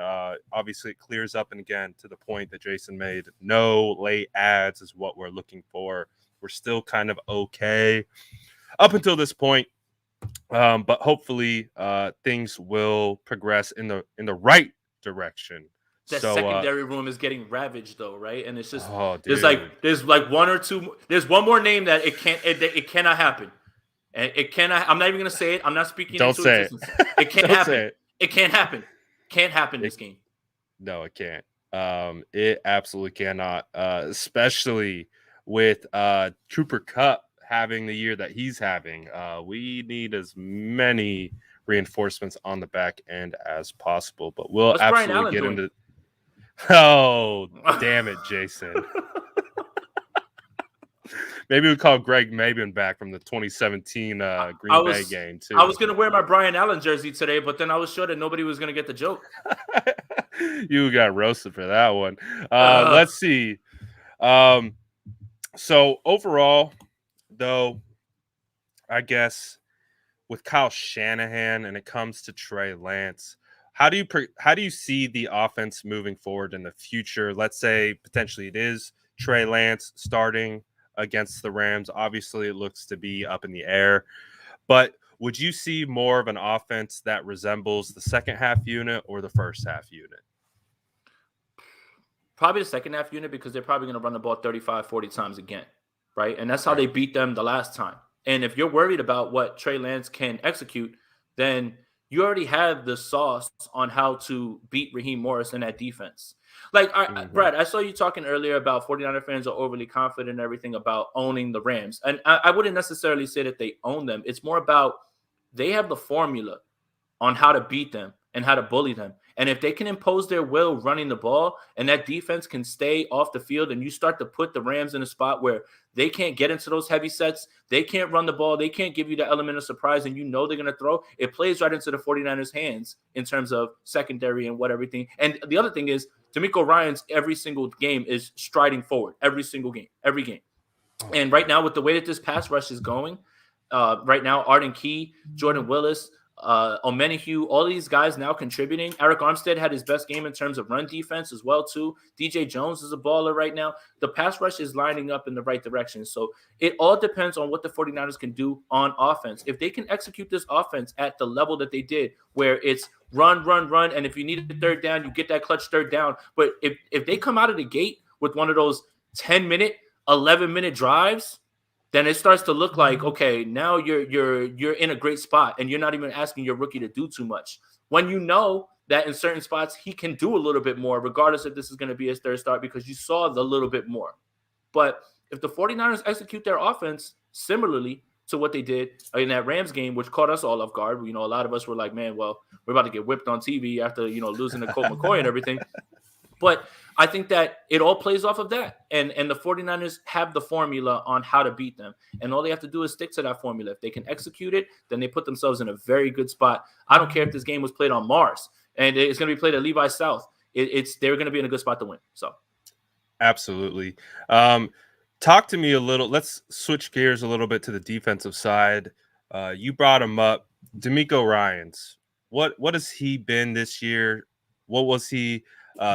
obviously it clears up. And again, to the point that Jason made, no late ads is what we're looking for. We're still kind of okay up until this point. But hopefully things will progress in the right direction. The secondary room is getting ravaged, though, right? And it's just there's like one or two. There's one more name that it cannot happen, and it cannot. I'm not even gonna say it. I'm not speaking. Don't into say existence. It can't happen. It can't happen. Can't happen this game. No, it can't. It absolutely cannot. Especially with Cooper Kupp having the year that he's having. We need as many reinforcements on the back end as possible. But we'll absolutely get into. Oh, damn it, Jason. Maybe we call Greg Maben back from the 2017 Green Bay game, too. I was going to wear my Brian Allen jersey today, but then I was sure that nobody was going to get the joke. You got roasted for that one. Uh, Let's see. Um, so overall, though, I guess with Kyle Shanahan and it comes to Trey Lance, how do you see the offense moving forward in the future? Let's say potentially it is Trey Lance starting against the Rams. Obviously, it looks to be up in the air, but would you see more of an offense that resembles the second half unit or the first half unit? Probably the second half unit because they're probably going to run the ball 35, 40 times again, right? And that's how Right. they beat them the last time. And if you're worried about what Trey Lance can execute, then you already have the sauce on how to beat Raheem Morris in that defense. Like, Mm-hmm. Brad, I saw you talking earlier about 49er fans are overly confident and everything about owning the Rams. And I wouldn't necessarily say that they own them. It's more about they have the formula on how to beat them and how to bully them. And if they can impose their will running the ball and that defense can stay off the field and you start to put the Rams in a spot where they can't get into those heavy sets, they can't run the ball, they can't give you the element of surprise, and you know they're going to throw, it plays right into the 49ers' hands in terms of secondary and what everything. And the other thing is, D'Amico Ryans every single game is striding forward, every single game, every game. Oh, And right now, with the way that this pass rush is going, right now, Arden Key, Jordan Willis, Omenihu, all these guys now contributing. Eric Armstead had his best game in terms of run defense as well, too. DJ Jones is a baller right now. The pass rush is lining up in the right direction. So it all depends on what the 49ers can do on offense. If they can execute this offense at the level that they did, where it's run, run, run, and if you need a third down, you get that clutch third down. But if they come out of the gate with one of those 10-minute, 11-minute drives, then it starts to look like, okay, now you're in a great spot and you're not even asking your rookie to do too much. When you know that in certain spots he can do a little bit more, regardless if this is going to be his third start, because you saw the little bit more. But if the 49ers execute their offense similarly to what they did in that Rams game, which caught us all off guard, a lot of us were like, man, well, we're about to get whipped on TV after, losing to Colt McCoy and everything. But I think that it all plays off of that. And the 49ers have the formula on how to beat them. And all they have to do is stick to that formula. If they can execute it, then they put themselves in a very good spot. I don't care if this game was played on Mars and it's going to be played at Levi South. They're going to be in a good spot to win. So, absolutely. Talk to me a little. Let's switch gears a little bit to the defensive side. You brought him up, D'Amico Ryans. What has he been this year? What was he?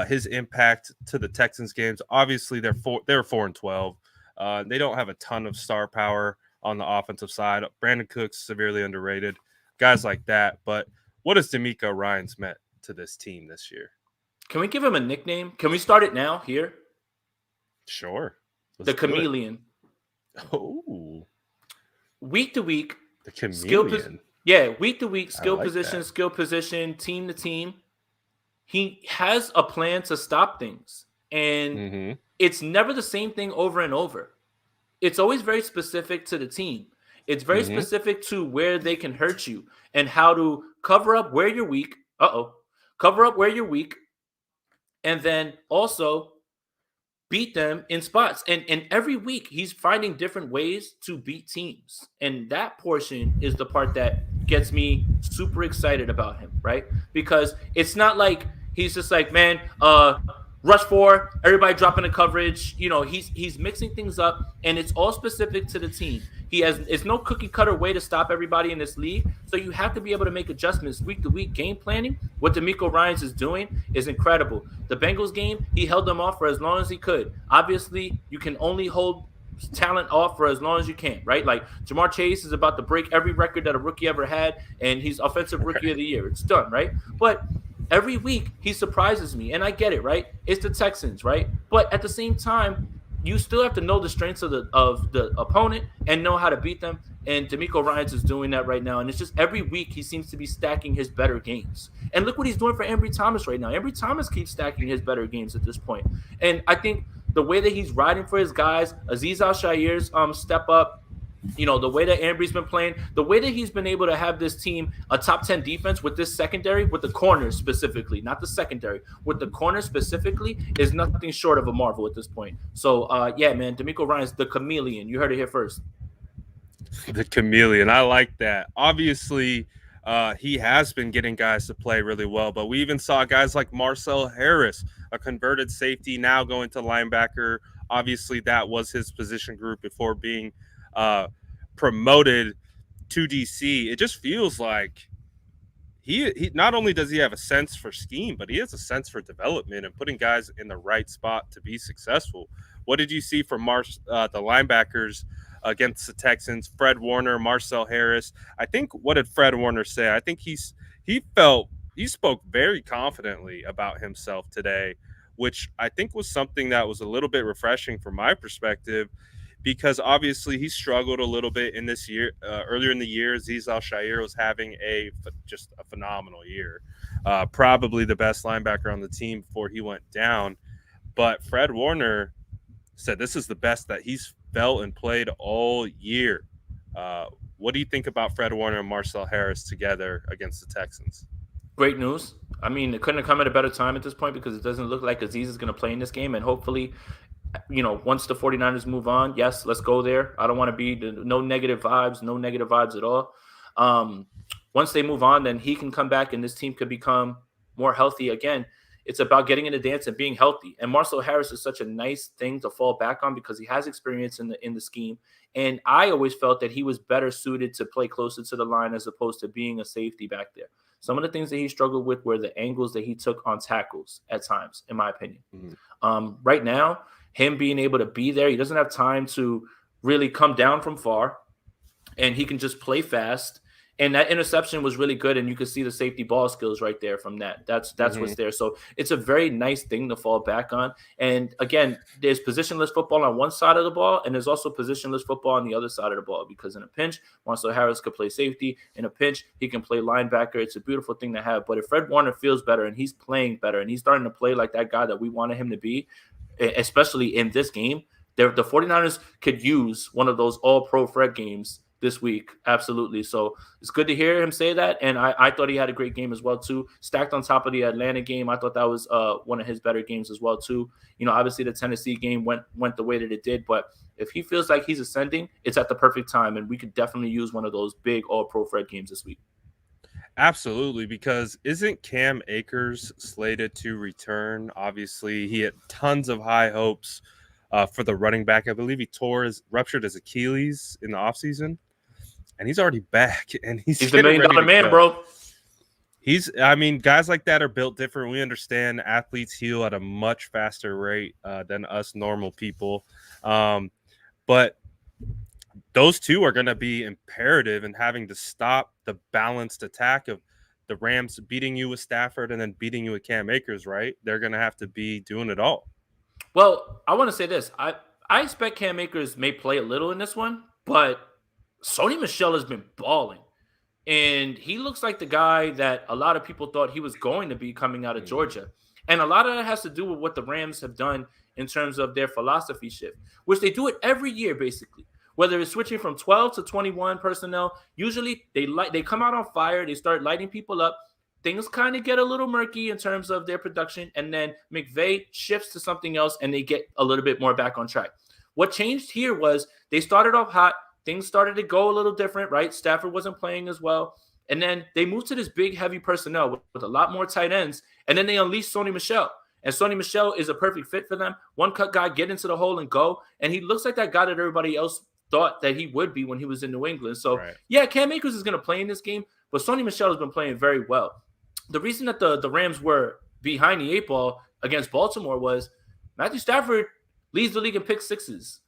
His impact to the Texans games. Obviously, they're 4-12. They don't have a ton of star power on the offensive side. Brandon Cooks severely underrated, guys like that. But what has D'Amico Ryans meant to this team this year? can we give him a nickname? Can we start it now here? Sure, The Chameleon. Oh, Week to week, the Chameleon. week to week, skill position, team to team. He has a plan to stop things, and it's never the same thing over and over. It's always very specific to the team. It's very specific to where they can hurt you and how to cover up where you're weak. Cover up where you're weak, and then also beat them in spots. And every week he's finding different ways to beat teams. And that portion is the part that gets me super excited about him, right? Because it's not like he's just like, man, rush 4, everybody dropping the coverage. He's mixing things up, and it's all specific to the team. It's no cookie cutter way to stop everybody in this league. So you have to be able to make adjustments week to week. Game planning, what D'Amico Ryans is doing is incredible. The Bengals game, he held them off for as long as he could. Obviously, you can only hold talent off for as long as you can, right? Like Jamar Chase is about to break every record that a rookie ever had, and he's offensive rookie of the year. It's done, right? But every week he surprises me, and I get it, right? It's the Texans, right? But at the same time, you still have to know the strengths of the opponent and know how to beat them. And D'Amico Ryans is doing that right now. And it's just every week he seems to be stacking his better games. And look what he's doing for Ambry Thomas right now. Ambry Thomas keeps stacking his better games at this point. And I think the way that he's riding for his guys, Azeez Al-Shaair's step up, the way that Ambry's been playing, the way that he's been able to have this team a top 10 defense with this secondary, with the corners specifically, not the secondary, with the corners specifically, is nothing short of a marvel at this point. So, man, D'Amico Ryans, the Chameleon. You heard it here first. The Chameleon. I like that. Obviously, he has been getting guys to play really well. But we even saw guys like Marcel Harris, a converted safety, now going to linebacker. Obviously, that was his position group before being promoted to DC. It just feels like he not only does he have a sense for scheme, but he has a sense for development and putting guys in the right spot to be successful. What did you see from the linebackers against the Texans? Fred Warner, Marcel Harris. I think, what did Fred Warner say? I think he spoke very confidently about himself today, which I think was something that was a little bit refreshing from my perspective, because obviously he struggled a little bit in this year. Earlier in the year, Azeez Al-Shaair was having just a phenomenal year, probably the best linebacker on the team before he went down. But Fred Warner said this is the best that he's felt and played all year. What do you think about Fred Warner and Marcel Harris together against the Texans? Great news. I mean, it couldn't have come at a better time at this point because it doesn't look like Azeez is going to play in this game. And hopefully, once the 49ers move on, yes, let's go there. I don't want to be no negative vibes at all. Once they move on, then he can come back and this team could become more healthy again. It's about getting in the dance and being healthy. And Marcel Harris is such a nice thing to fall back on because he has experience in the scheme. And I always felt that he was better suited to play closer to the line as opposed to being a safety back there. Some of the things that he struggled with were the angles that he took on tackles at times, in my opinion. Mm-hmm. Right now, him being able to be there, he doesn't have time to really come down from far, and he can just play fast. And that interception was really good, and you could see the safety ball skills right there from that. That's mm-hmm. what's there. So it's a very nice thing to fall back on. And again, there's positionless football on one side of the ball, and there's also positionless football on the other side of the ball, because in a pinch, Marcel Harris could play safety. In a pinch, he can play linebacker. It's a beautiful thing to have. But if Fred Warner feels better and he's playing better and he's starting to play like that guy that we wanted him to be, especially in this game, the 49ers could use one of those all-pro Fred games this week. Absolutely. So it's good to hear him say that. And I thought he had a great game as well, too. Stacked on top of the Atlanta game. I thought that was one of his better games as well, too. Obviously the Tennessee game went the way that it did. But if he feels like he's ascending, it's at the perfect time. And we could definitely use one of those big all-pro Fred games this week. Absolutely, because isn't Cam Akers slated to return? Obviously, he had tons of high hopes for the running back. I believe he ruptured his Achilles in the offseason, and he's already back. And he's the $1 million man, bro. Guys like that are built different. We understand athletes heal at a much faster rate than us normal people. But those two are going to be imperative in having to stop the balanced attack of the Rams beating you with Stafford and then beating you with Cam Akers, right? They're going to have to be doing it all. Well, I want to say this. I expect Cam Akers may play a little in this one, but Sony Michel has been balling. And he looks like the guy that a lot of people thought he was going to be coming out of Georgia. And a lot of that has to do with what the Rams have done in terms of their philosophy shift, which they do it every year, basically. Whether it's switching from 12 to 21 personnel, usually they come out on fire. They start lighting people up. Things kind of get a little murky in terms of their production. And then McVay shifts to something else and they get a little bit more back on track. What changed here was they started off hot. Things started to go a little different, right? Stafford wasn't playing as well. And then they moved to this big, heavy personnel with a lot more tight ends. And then they unleashed Sony Michel. And Sony Michel is a perfect fit for them. One cut guy, get into the hole and go. And he looks like that guy that everybody else thought that he would be when he was in New England. So, right. Yeah, Cam Akers is going to play in this game, but Sony Michel has been playing very well. The reason that the Rams were behind the 8 ball against Baltimore was Matthew Stafford leads the league in pick sixes.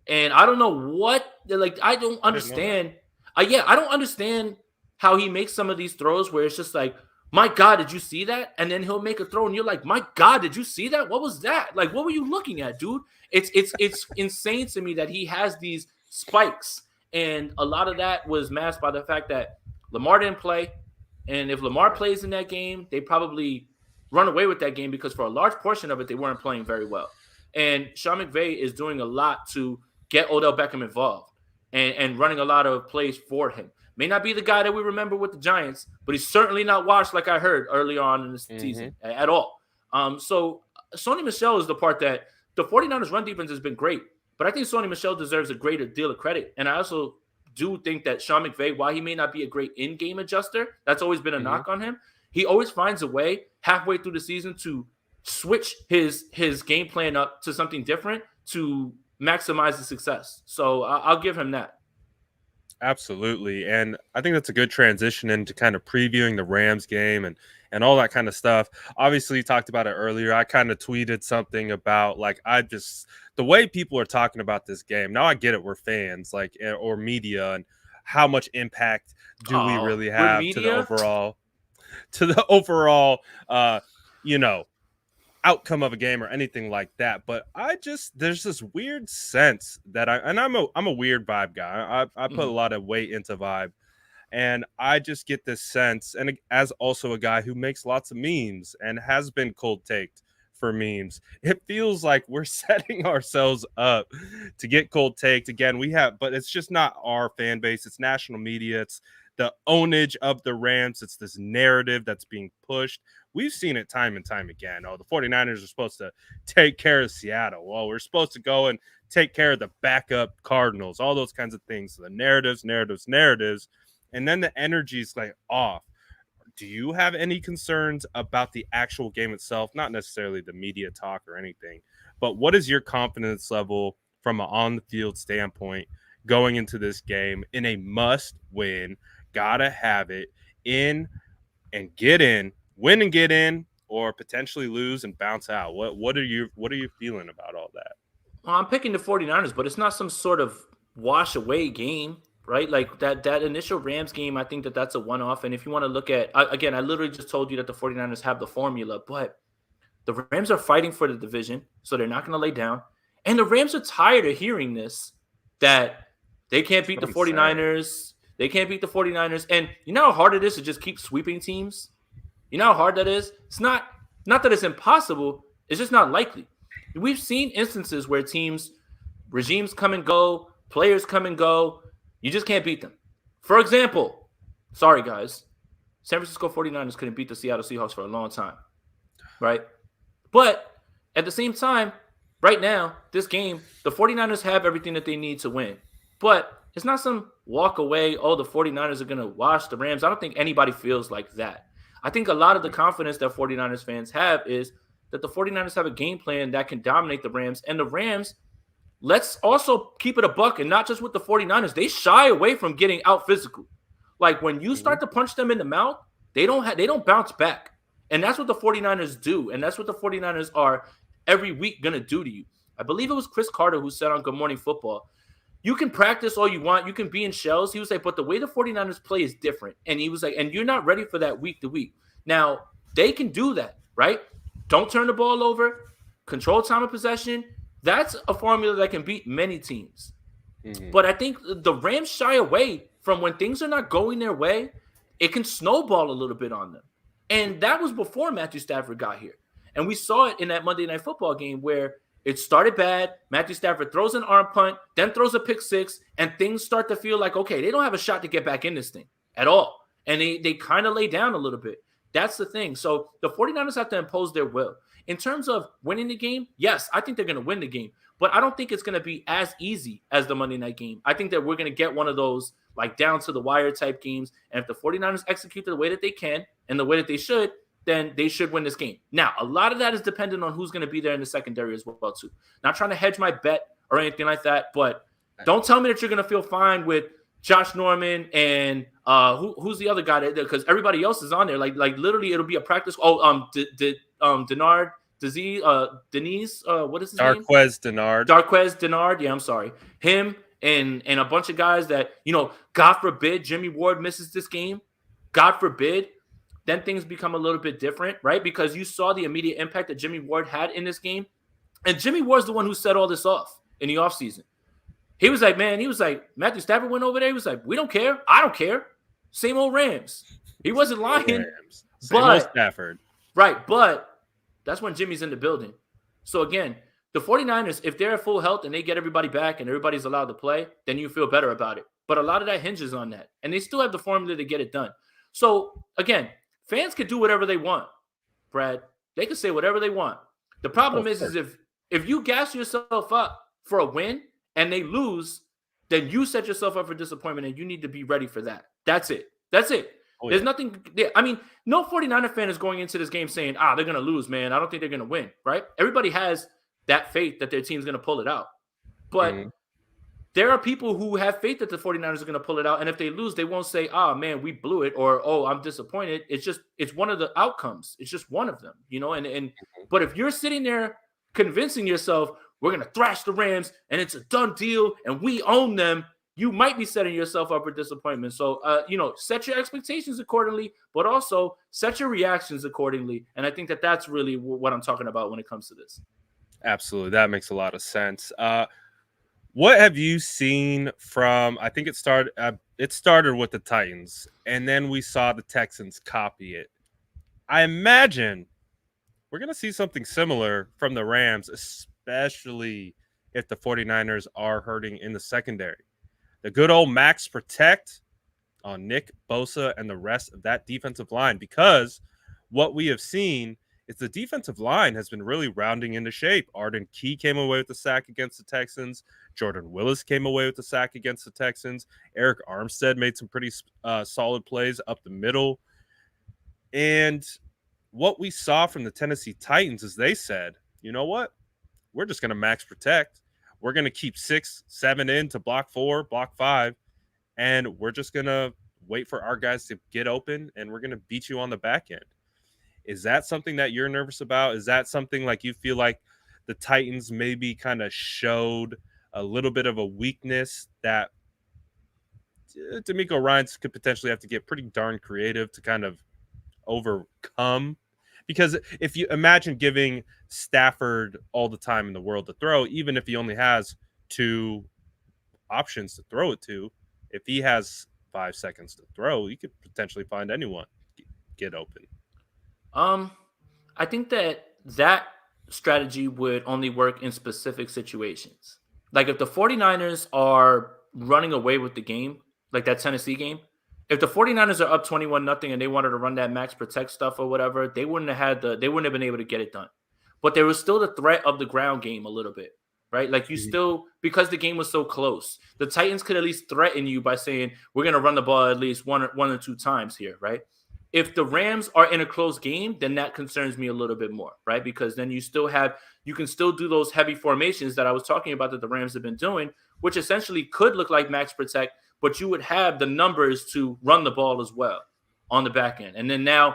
And I don't know what – I don't understand. I don't understand how he makes some of these throws where it's just like, my God, did you see that? And then he'll make a throw and you're like, my God, did you see that? What was that? Like, what were you looking at, dude? It's insane to me that he has these – spikes, and a lot of that was masked by the fact that Lamar didn't play, and if Lamar plays in that game, they probably run away with that game because for a large portion of it, they weren't playing very well. And Sean McVay is doing a lot to get Odell Beckham involved and running a lot of plays for him. May not be the guy that we remember with the Giants, but he's certainly not washed like I heard early on in the season at all. So Sony Michel is the part that the 49ers run defense has been great. But I think Sony Michel deserves a greater deal of credit. And I also do think that Sean McVay, while he may not be a great in-game adjuster, that's always been a Mhm. knock on him. He always finds a way halfway through the season to switch his game plan up to something different to maximize the success. So I'll give him that. Absolutely. And I think that's a good transition into kind of previewing the Rams game and all that kind of stuff. Obviously, you talked about it earlier. I kind of tweeted something about like the way people are talking about this game. Now I get it, we're fans, like or media, and how much impact do we Oh, really we're have media? to the overall you know, outcome of a game or anything like that. But there's this weird sense that I'm a weird vibe guy. I put a lot of weight into vibe, and I just get this sense, and as also a guy who makes lots of memes and has been cold taked for memes, it feels like we're setting ourselves up to get cold taked again. But it's just not our fan base, it's national media, it's the ownage of the Rams, it's this narrative that's being pushed. We've seen it time and time again. Oh, the 49ers are supposed to take care of Seattle. Well, we're supposed to go and take care of the backup Cardinals, all those kinds of things. So the narratives. And then the energy is like off. Do you have any concerns about the actual game itself? Not necessarily the media talk or anything, but what is your confidence level from an on the field standpoint going into this game in a must win? Gotta have it in and get in, win and get in, or potentially lose and bounce out. What are you feeling about all that? Well, I'm picking the 49ers, but it's not some sort of wash away game, right? Like that initial Rams game, I think that's a one-off. And if you want to look at, again, I literally just told you that the 49ers have the formula, but the Rams are fighting for the division, so they're not going to lay down. And the Rams are tired of hearing this, that they can't beat the 49ers. They can't beat the 49ers. And you know how hard it is to just keep sweeping teams? You know how hard that is? It's not that it's impossible. It's just not likely. We've seen instances where regimes come and go, players come and go. You just can't beat them. For example, sorry, guys, San Francisco 49ers couldn't beat the Seattle Seahawks for a long time, right? But at the same time, right now, this game, the 49ers have everything that they need to win. But it's not some walk away, oh, the 49ers are going to wash the Rams. I don't think anybody feels like that. I think a lot of the confidence that 49ers fans have is that the 49ers have a game plan that can dominate the Rams. And the Rams, let's also keep it a buck, and not just with the 49ers. They shy away from getting out physical. Like when you start to punch them in the mouth, they don't bounce back. And that's what the 49ers do. And that's what the 49ers are every week going to do to you. I believe it was Chris Carter who said on Good Morning Football, you can practice all you want. You can be in shells. He was like, but the way the 49ers play is different. And he was like, and you're not ready for that week to week. Now, they can do that, right? Don't turn the ball over. Control time of possession. That's a formula that can beat many teams. Mm-hmm. But I think the Rams shy away from when things are not going their way. It can snowball a little bit on them. And that was before Matthew Stafford got here. And we saw it in that Monday Night Football game where it started bad. Matthew Stafford throws an arm punt, then throws a pick six, and things start to feel like, okay, they don't have a shot to get back in this thing at all. And they kind of lay down a little bit. That's the thing. So the 49ers have to impose their will. In terms of winning the game, yes, I think they're going to win the game. But I don't think it's going to be as easy as the Monday night game. I think that we're going to get one of those like down to the wire type games. And if the 49ers execute the way that they can and the way that they should, then they should win this game. Now, a lot of that is dependent on who's going to be there in the secondary as well, too. Not trying to hedge my bet or anything like that, but don't tell me that you're going to feel fine with Josh Norman and who's the other guy? Because everybody else is on there. Like literally, it'll be a practice. Oh, Denard, Denise, what is his name? Darquez Denard. Yeah, I'm sorry. Him and a bunch of guys that, God forbid Jimmy Ward misses this game. God forbid. Then things become a little bit different, right? Because you saw the immediate impact that Jimmy Ward had in this game. And Jimmy Ward's the one who set all this off in the offseason. He was like, Matthew Stafford went over there. He was like, we don't care. I don't care. Same old Rams. He wasn't lying. Same old Stafford. Right, but that's when Jimmy's in the building. So again, the 49ers, if they're at full health and they get everybody back and everybody's allowed to play, then you feel better about it. But a lot of that hinges on that. And they still have the formula to get it done. So again, fans can do whatever they want, Brad. They can say whatever they want. The problem is if you gas yourself up for a win and they lose, then you set yourself up for disappointment, and you need to be ready for that. That's it. That's it. Oh, There's yeah. nothing there. I mean, no 49er fan is going into this game saying, they're going to lose, man. I don't think they're going to win, right? Everybody has that faith that their team's going to pull it out. But Mhm. there are people who have faith that the 49ers are going to pull it out. And if they lose, they won't say, man, we blew it, or, I'm disappointed. It's one of the outcomes. It's just one of them, but if you're sitting there convincing yourself, we're going to thrash the Rams and it's a done deal and we own them, you might be setting yourself up for disappointment. So, set your expectations accordingly, but also set your reactions accordingly. And I think that that's really what I'm talking about when it comes to this. Absolutely. That makes a lot of sense. What have you seen from? I think it started. It started with the Titans, and then we saw the Texans copy it. I imagine we're going to see something similar from the Rams, especially if the 49ers are hurting in the secondary. The good old max protect on Nick Bosa and the rest of that defensive line, because what we have seen is the defensive line has been really rounding into shape. Arden Key came away with the sack against the Texans. Jordan Willis came away with the sack against the Texans. Eric Armstead made some pretty solid plays up the middle. And what we saw from the Tennessee Titans is they said, you know what? We're just going to max protect. We're going to keep 6, 7 in to block 4, block 5. And we're just going to wait for our guys to get open, and we're going to beat you on the back end. Is that something that you're nervous about? Is that something like you feel like the Titans maybe kind of showed a little bit of a weakness that D'Amico Ryans could potentially have to get pretty darn creative to kind of overcome? Because if you imagine giving Stafford all the time in the world to throw, even if he only has 2 options to throw it to, if he has 5 seconds to throw, he could potentially find anyone get open. I think that strategy would only work in specific situations. Like if the 49ers are running away with the game, like that Tennessee game, if the 49ers are up 21-0 and they wanted to run that max protect stuff or whatever, they wouldn't have been able to get it done. But there was still the threat of the ground game a little bit, right? Like you still, because the game was so close, the Titans could at least threaten you by saying, we're going to run the ball at least one or 2 times here, right? If the Rams are in a close game, then that concerns me a little bit more, right? Because then you can still do those heavy formations that I was talking about that the Rams have been doing, which essentially could look like max protect, but you would have the numbers to run the ball as well on the back end. And then now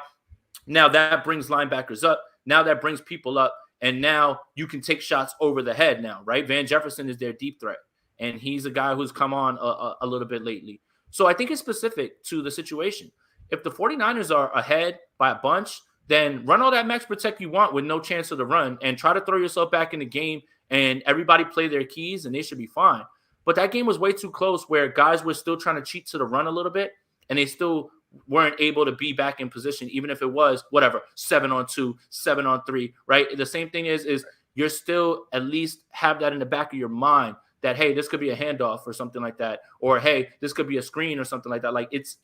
that brings linebackers up. Now that brings people up. And now you can take shots over the head now, right? Van Jefferson is their deep threat. And he's a guy who's come on a little bit lately. So I think it's specific to the situation. If the 49ers are ahead by a bunch, then run all that max protect you want with no chance of the run and try to throw yourself back in the game and everybody play their keys and they should be fine. But that game was way too close where guys were still trying to cheat to the run a little bit and they still weren't able to be back in position, even if it was 7-on-2, 7-on-3, right? The same thing is you're still at least have that in the back of your mind that, hey, this could be a handoff or something like that. Or, hey, this could be a screen or something like that. Like it's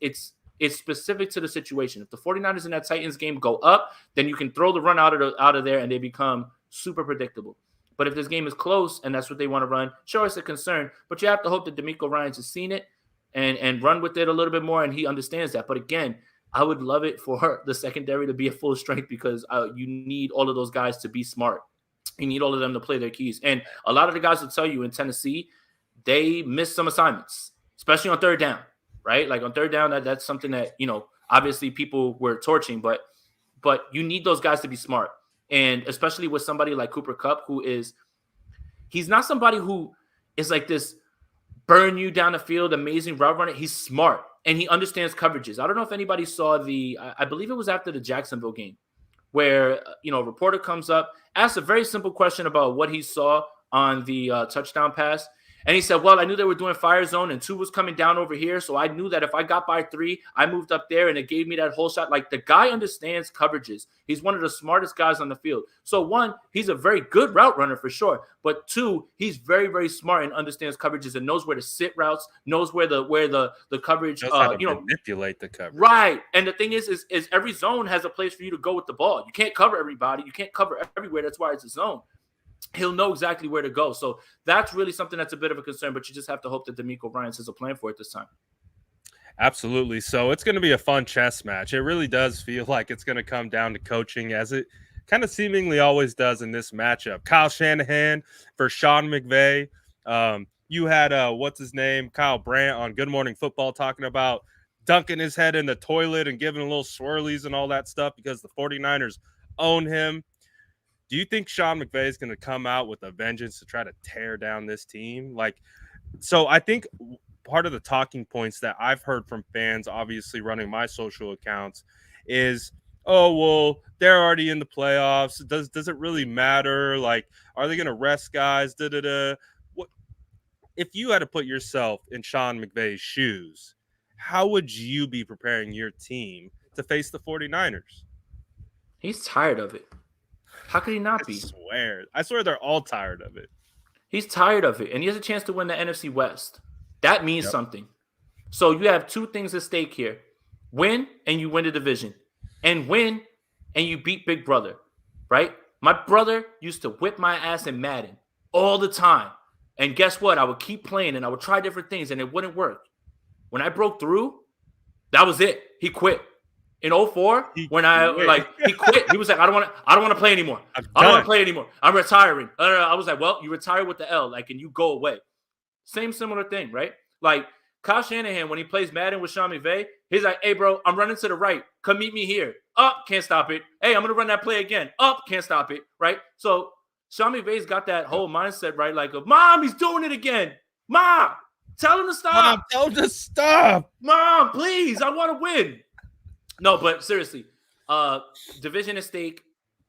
specific to the situation. If the 49ers in that Titans game go up, then you can throw the run out of there and they become super predictable. But if this game is close and that's what they want to run, sure, it's a concern. But you have to hope that D'Amico Ryans has seen it and run with it a little bit more, and he understands that. But again, I would love it for the secondary to be at full strength because you need all of those guys to be smart. You need all of them to play their keys. And a lot of the guys will tell you in Tennessee, they missed some assignments, especially on third down. Right? Like on third down, that's something that, obviously people were torching, but you need those guys to be smart. And especially with somebody like Cooper Kupp, he's not somebody who is like this burn you down the field, amazing route runner. He's smart and he understands coverages. I don't know if anybody saw I believe it was after the Jacksonville game where, a reporter comes up, asks a very simple question about what he saw on the touchdown pass. And he said, well, I knew they were doing fire zone and 2 was coming down over here. So I knew that if I got by 3, I moved up there and it gave me that whole shot. Like the guy understands coverages. He's one of the smartest guys on the field. So 1, he's a very good route runner for sure. But 2, he's very, very smart and understands coverages and knows where to sit routes, knows where the coverage, knows how to manipulate the coverage. Right. And the thing is every zone has a place for you to go with the ball. You can't cover everybody. You can't cover everywhere. That's why it's a zone. he'll know exactly where to go. So that's really something that's a bit of a concern, but you just have to hope that D'Amico Ryans has a plan for it this time. Absolutely. So it's going to be a fun chess match. It really does feel like it's going to come down to coaching, as it kind of seemingly always does in this matchup. Kyle Shanahan for Sean McVay. You had what's his name, Kyle Brandt on Good Morning Football talking about dunking his head in the toilet and giving a little swirlies and all that stuff because the 49ers own him. Do you think Sean McVay is going to come out with a vengeance to try to tear down this team? So I think part of the talking points that I've heard from fans, obviously running my social accounts, is, oh, well, they're already in the playoffs. Does it really matter? Like, are they going to rest guys? What if you had to put yourself in Sean McVay's shoes? How would you be preparing your team to face the 49ers? He's tired of it. How could he not be? I swear they're all tired of it. He's tired of it, and he has a chance to win the NFC West. That means something. So you have two things at stake here. Win, and you win the division. And win, and you beat Big Brother, right? My brother used to whip my ass in Madden all the time. And guess what? I would keep playing, and I would try different things, and it wouldn't work. When I broke through, that was it. He quit. In 04, he quit. He was like, I don't want to play anymore. I don't want to play anymore. I'm retiring. I was like, well, you retire with the L, and you go away. Same similar thing, right? Like Kyle Shanahan, when he plays Madden with Sean McVay, he's like, hey, bro, I'm running to the right. Come meet me here. Up, can't stop it. Hey, I'm going to run that play again. Up, can't stop it, right? So Sean McVay's got that whole mindset, right? Like, Mom, he's doing it again. Mom, tell him to stop. Mom, tell him to stop. Mom, please, I want to win. No, but seriously, division at stake,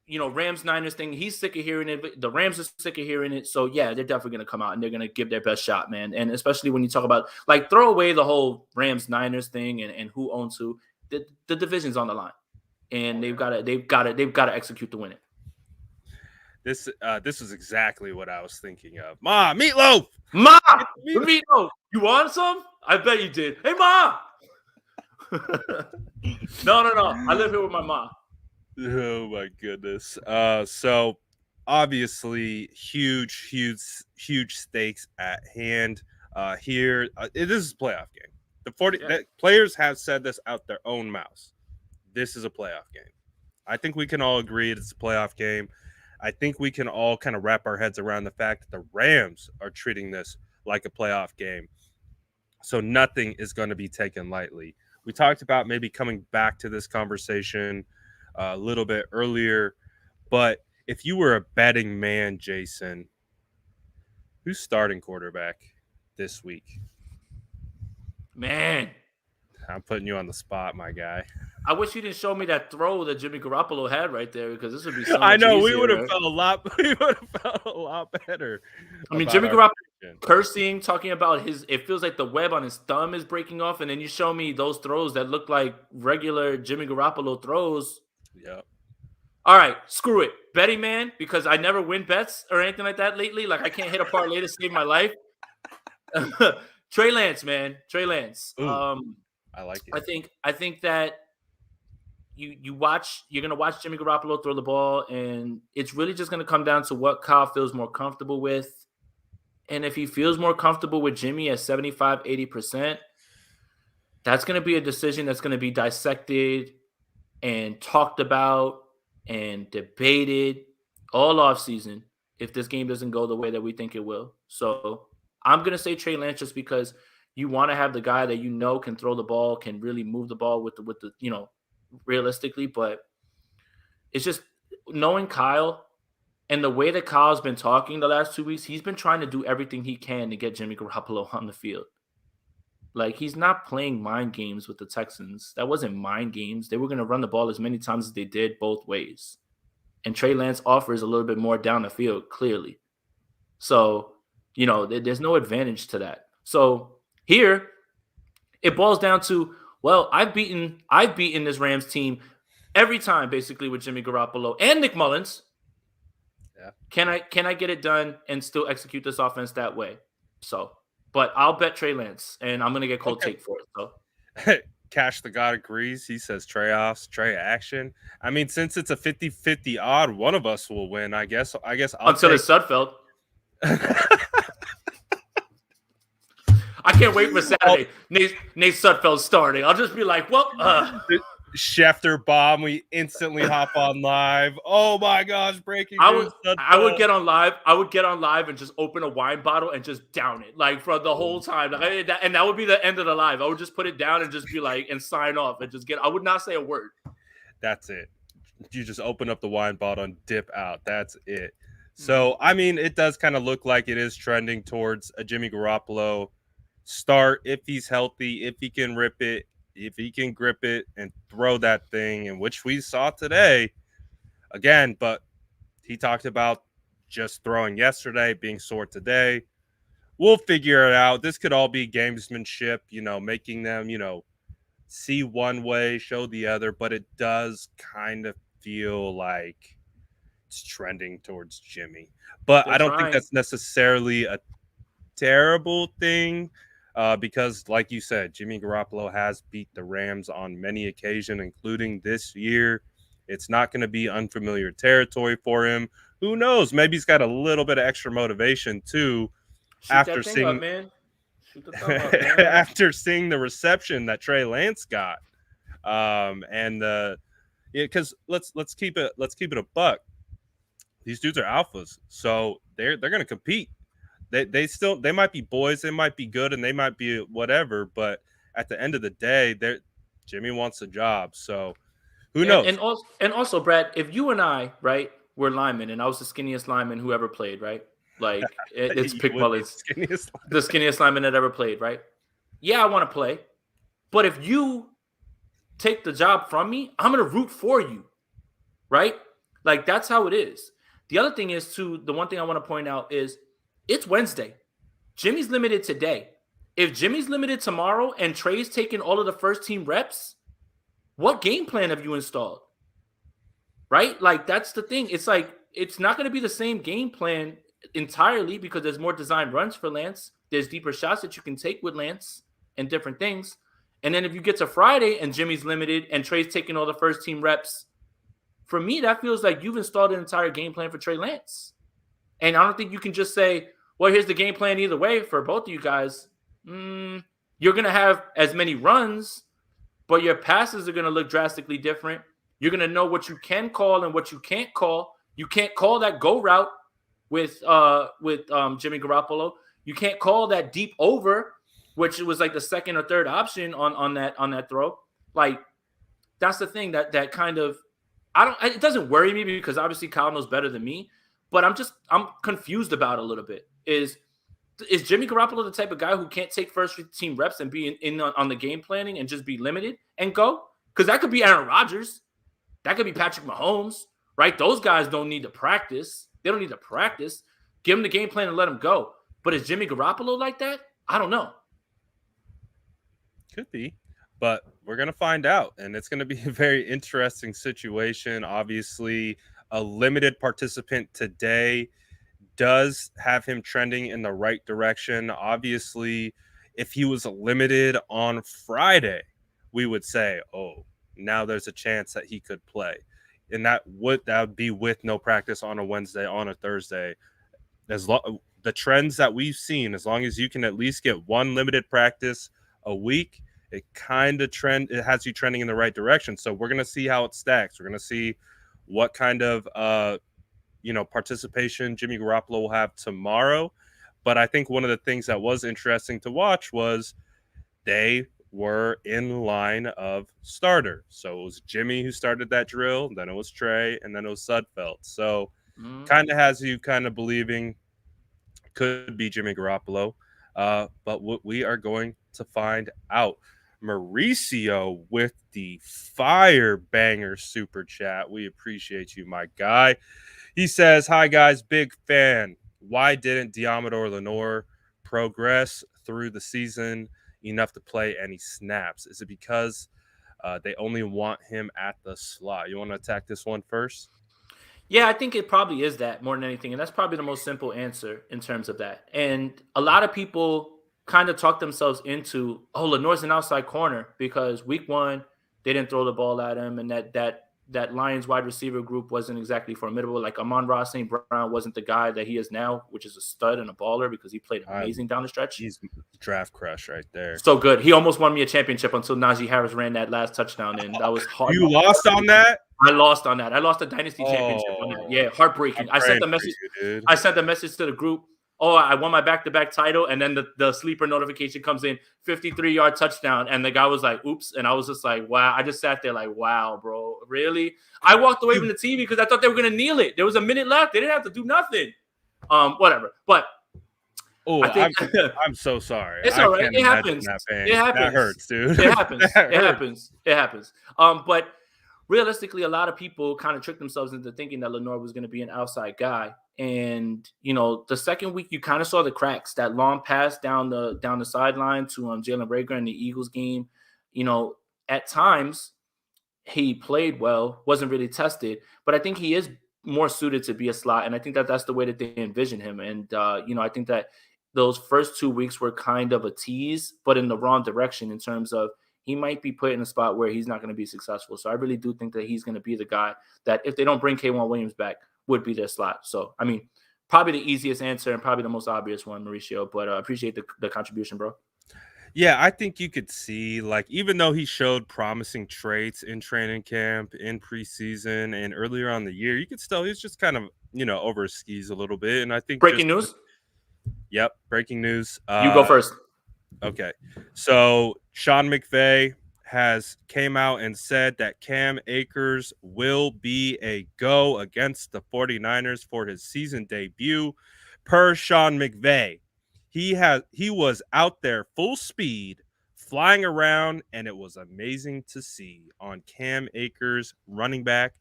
Rams-Niners thing, he's sick of hearing it. The Rams are sick of hearing it. So, yeah, they're definitely going to come out and they're going to give their best shot, man. And especially when you talk about, throw away the whole Rams-Niners thing and who owns who. The division's on the line. And they've got to execute to win it. This is exactly what I was thinking of. Ma, meatloaf! Ma! Meatloaf! You want some? I bet you did. Hey, Ma! No. I live here with my mom. Oh my goodness. So obviously huge stakes at hand. Here, it is a playoff game. The players have said this out their own mouths. This is a playoff game. I think we can all agree it's a playoff game. I think we can all kind of wrap our heads around the fact that the Rams are treating this like a playoff game. So nothing is going to be taken lightly. We talked about maybe coming back to this conversation a little bit earlier, but if you were a betting man, Jason, who's starting quarterback this week? Man, I'm putting you on the spot, my guy. I wish you didn't show me that throw that Jimmy Garoppolo had right there, because this would be so much I know, easier, we would have felt a lot better. I mean, Jimmy Garoppolo cursing, talking about it feels like the web on his thumb is breaking off, and then you show me those throws that look like regular Jimmy Garoppolo throws. Yeah. All right, screw it. Betting man, because I never win bets or anything like that lately. Like, I can't hit a parlay to save my life. Trey Lance, man. Trey Lance. Ooh, I like it. I think that you're gonna watch Jimmy Garoppolo throw the ball, and it's really just gonna come down to what Kyle feels more comfortable with. And if he feels more comfortable with Jimmy at 75, 80%, that's gonna be a decision that's gonna be dissected and talked about and debated all offseason if this game doesn't go the way that we think it will. So I'm going to say Trey Lance, just because you want to have the guy that can throw the ball, can really move the ball with the realistically. But it's just knowing Kyle and the way that Kyle's been talking the last 2 weeks, he's been trying to do everything he can to get Jimmy Garoppolo on the field. Like, he's not playing mind games with the Texans. That wasn't mind games. They were going to run the ball as many times as they did both ways. And Trey Lance offers a little bit more down the field, clearly. So, there's no advantage to that. So here, it boils down to, well, I've beaten this Rams team every time, basically, with Jimmy Garoppolo and Nick Mullins. Yeah. Can I get it done and still execute this offense that way? So, but I'll bet Trey Lance, and I'm going to get cold take for it. So, Cash the God agrees. He says Trey offs, Trey action. I mean, since it's a 50-50 odd, one of us will win. I guess I'll Until take it's Sudfeld. I can't wait for Oh, Saturday. Nate Sudfeld starting. I'll just be like, well, the Schefter bomb. We instantly hop on live. Oh my gosh, breaking I would news. I would Sudfeld. get on live. I would get on live and just open a wine bottle and just down it like for the whole time. Like, and that would be the end of the live. I would just put it down and just be like and sign off and just get. I would not say a word. That's it. You just open up the wine bottle and dip out. That's it. So, I mean, it does kind of look like it is trending towards a Jimmy Garoppolo start if he's healthy, if he can rip it, if he can grip it and throw that thing, in which we saw today again. But he talked about just throwing yesterday, being sore today. We'll figure it out. This could all be gamesmanship, making them, see one way, show the other, but it does kind of feel like it's trending towards Jimmy. But They're I don't think trying. that's necessarily a terrible thing because, like you said, Jimmy Garoppolo has beat the Rams on many occasions, including this year. It's not going to be unfamiliar territory for him. Who knows? Maybe he's got a little bit of extra motivation too Shoot after that thing up, seeing man. Shoot the thumb up, man. after seeing the reception that Trey Lance got. And because let's keep it a buck. These dudes are alphas, so they're going to compete. They might be boys, they might be good, and they might be whatever. But at the end of the day, Jimmy wants a job. So who knows? And also, Brad, if you and I, right, were linemen, and I was the skinniest lineman who ever played, right? Like it's You pick would be bullets, the skinniest. the skinniest lineman that ever played, right? Yeah, I want to play, but if you take the job from me, I'm gonna root for you, right? Like that's how it is. The other thing is too. The one thing I want to point out is it's Wednesday. Jimmy's limited today. If Jimmy's limited tomorrow and Trey's taking all of the first team reps, what game plan have you installed? Right? Like that's the thing. It's like it's not going to be the same game plan entirely because there's more design runs for Lance. There's deeper shots that you can take with Lance and different things. And then if you get to Friday and Jimmy's limited and Trey's taking all the first team reps, for me that feels like you've installed an entire game plan for Trey Lance. And I don't think you can just say, well, here's the game plan either way for both of you guys. You're going to have as many runs, but your passes are going to look drastically different. You're going to know what you can call and what you can't call. You can't call that go route with Jimmy Garoppolo. You can't call that deep over, which was like the second or third option on that throw. Like that's the thing that kind of it doesn't worry me because obviously Kyle knows better than me, but I'm confused about it a little bit. Is Jimmy Garoppolo the type of guy who can't take first team reps and be in on the game planning and just be limited and go? Because that could be Aaron Rodgers. That could be Patrick Mahomes, right? Those guys don't need to practice. They don't need to practice. Give them the game plan and let them go. But is Jimmy Garoppolo like that? I don't know. Could be, but we're going to find out. And it's going to be a very interesting situation. Obviously, a limited participant today does have him trending in the right direction. Obviously, if he was limited on Friday, we would say, oh, now there's a chance that he could play. And that would be with no practice on a Wednesday, on a Thursday. The trends that we've seen, as long as you can at least get one limited practice a week, it has you trending in the right direction. So we're going to see how it stacks. We're going to see what kind of participation Jimmy Garoppolo will have tomorrow. But I think one of the things that was interesting to watch was they were in line of starter. So it was Jimmy who started that drill, then it was Trey, and then it was Sudfeld. So kind of has you kind of believing could be Jimmy Garoppolo. But we are going to find out. Mauricio with the fire banger super chat. We appreciate you, my guy. He says, hi, guys, big fan. Why didn't Diamador Lenore progress through the season enough to play any snaps? Is it because they only want him at the slot? You want to attack this one first? Yeah, I think it probably is that more than anything. And that's probably the most simple answer in terms of that. And a lot of people kind of talked themselves into, Lenoir's an outside corner because week 1 they didn't throw the ball at him, and that Lions wide receiver group wasn't exactly formidable. Like Amon-Ra St. Brown wasn't the guy that he is now, which is a stud and a baller because he played amazing down the stretch. He's draft crush right there. So good. He almost won me a championship until Najee Harris ran that last touchdown, and that was hard. You lost on that? I lost on that. I lost a dynasty championship on that. Yeah, heartbreaking. I sent the message. I sent the message to the group. I won my back-to-back title, and then the sleeper notification comes in, 53-yard touchdown, and the guy was like, oops, and I was just like, wow. I just sat there like, wow, bro, really? I walked away from the TV because I thought they were going to kneel it. There was a minute left. They didn't have to do nothing. Whatever. But I'm so sorry. It's all right. It happens. It happens. That hurts, dude. It happens. It happens. But realistically, a lot of people kind of tricked themselves into thinking that Lenoir was going to be an outside guy. And, the second week, you kind of saw the cracks. That long pass down the sideline to Jalen Reagor in the Eagles game. At times, he played well, wasn't really tested. But I think he is more suited to be a slot. And I think that that's the way that they envision him. And, I think that those first 2 weeks were kind of a tease, but in the wrong direction in terms of he might be put in a spot where he's not going to be successful. So I really do think that he's going to be the guy that if they don't bring K'Wan Williams back, would be their slot. So, I mean, probably the easiest answer and probably the most obvious one, Mauricio, but I appreciate the contribution, bro. Yeah, I think you could see, like, even though he showed promising traits in training camp, in preseason, and earlier on the year, you could still, he's just kind of, over his skis a little bit. And I think breaking news. Yep. Breaking news. You go first. Okay. So Sean McVay came out and said that Cam Akers will be a go against the 49ers for his season debut. Per Sean McVay, he was out there full speed, flying around, and it was amazing to see on Cam Akers, running back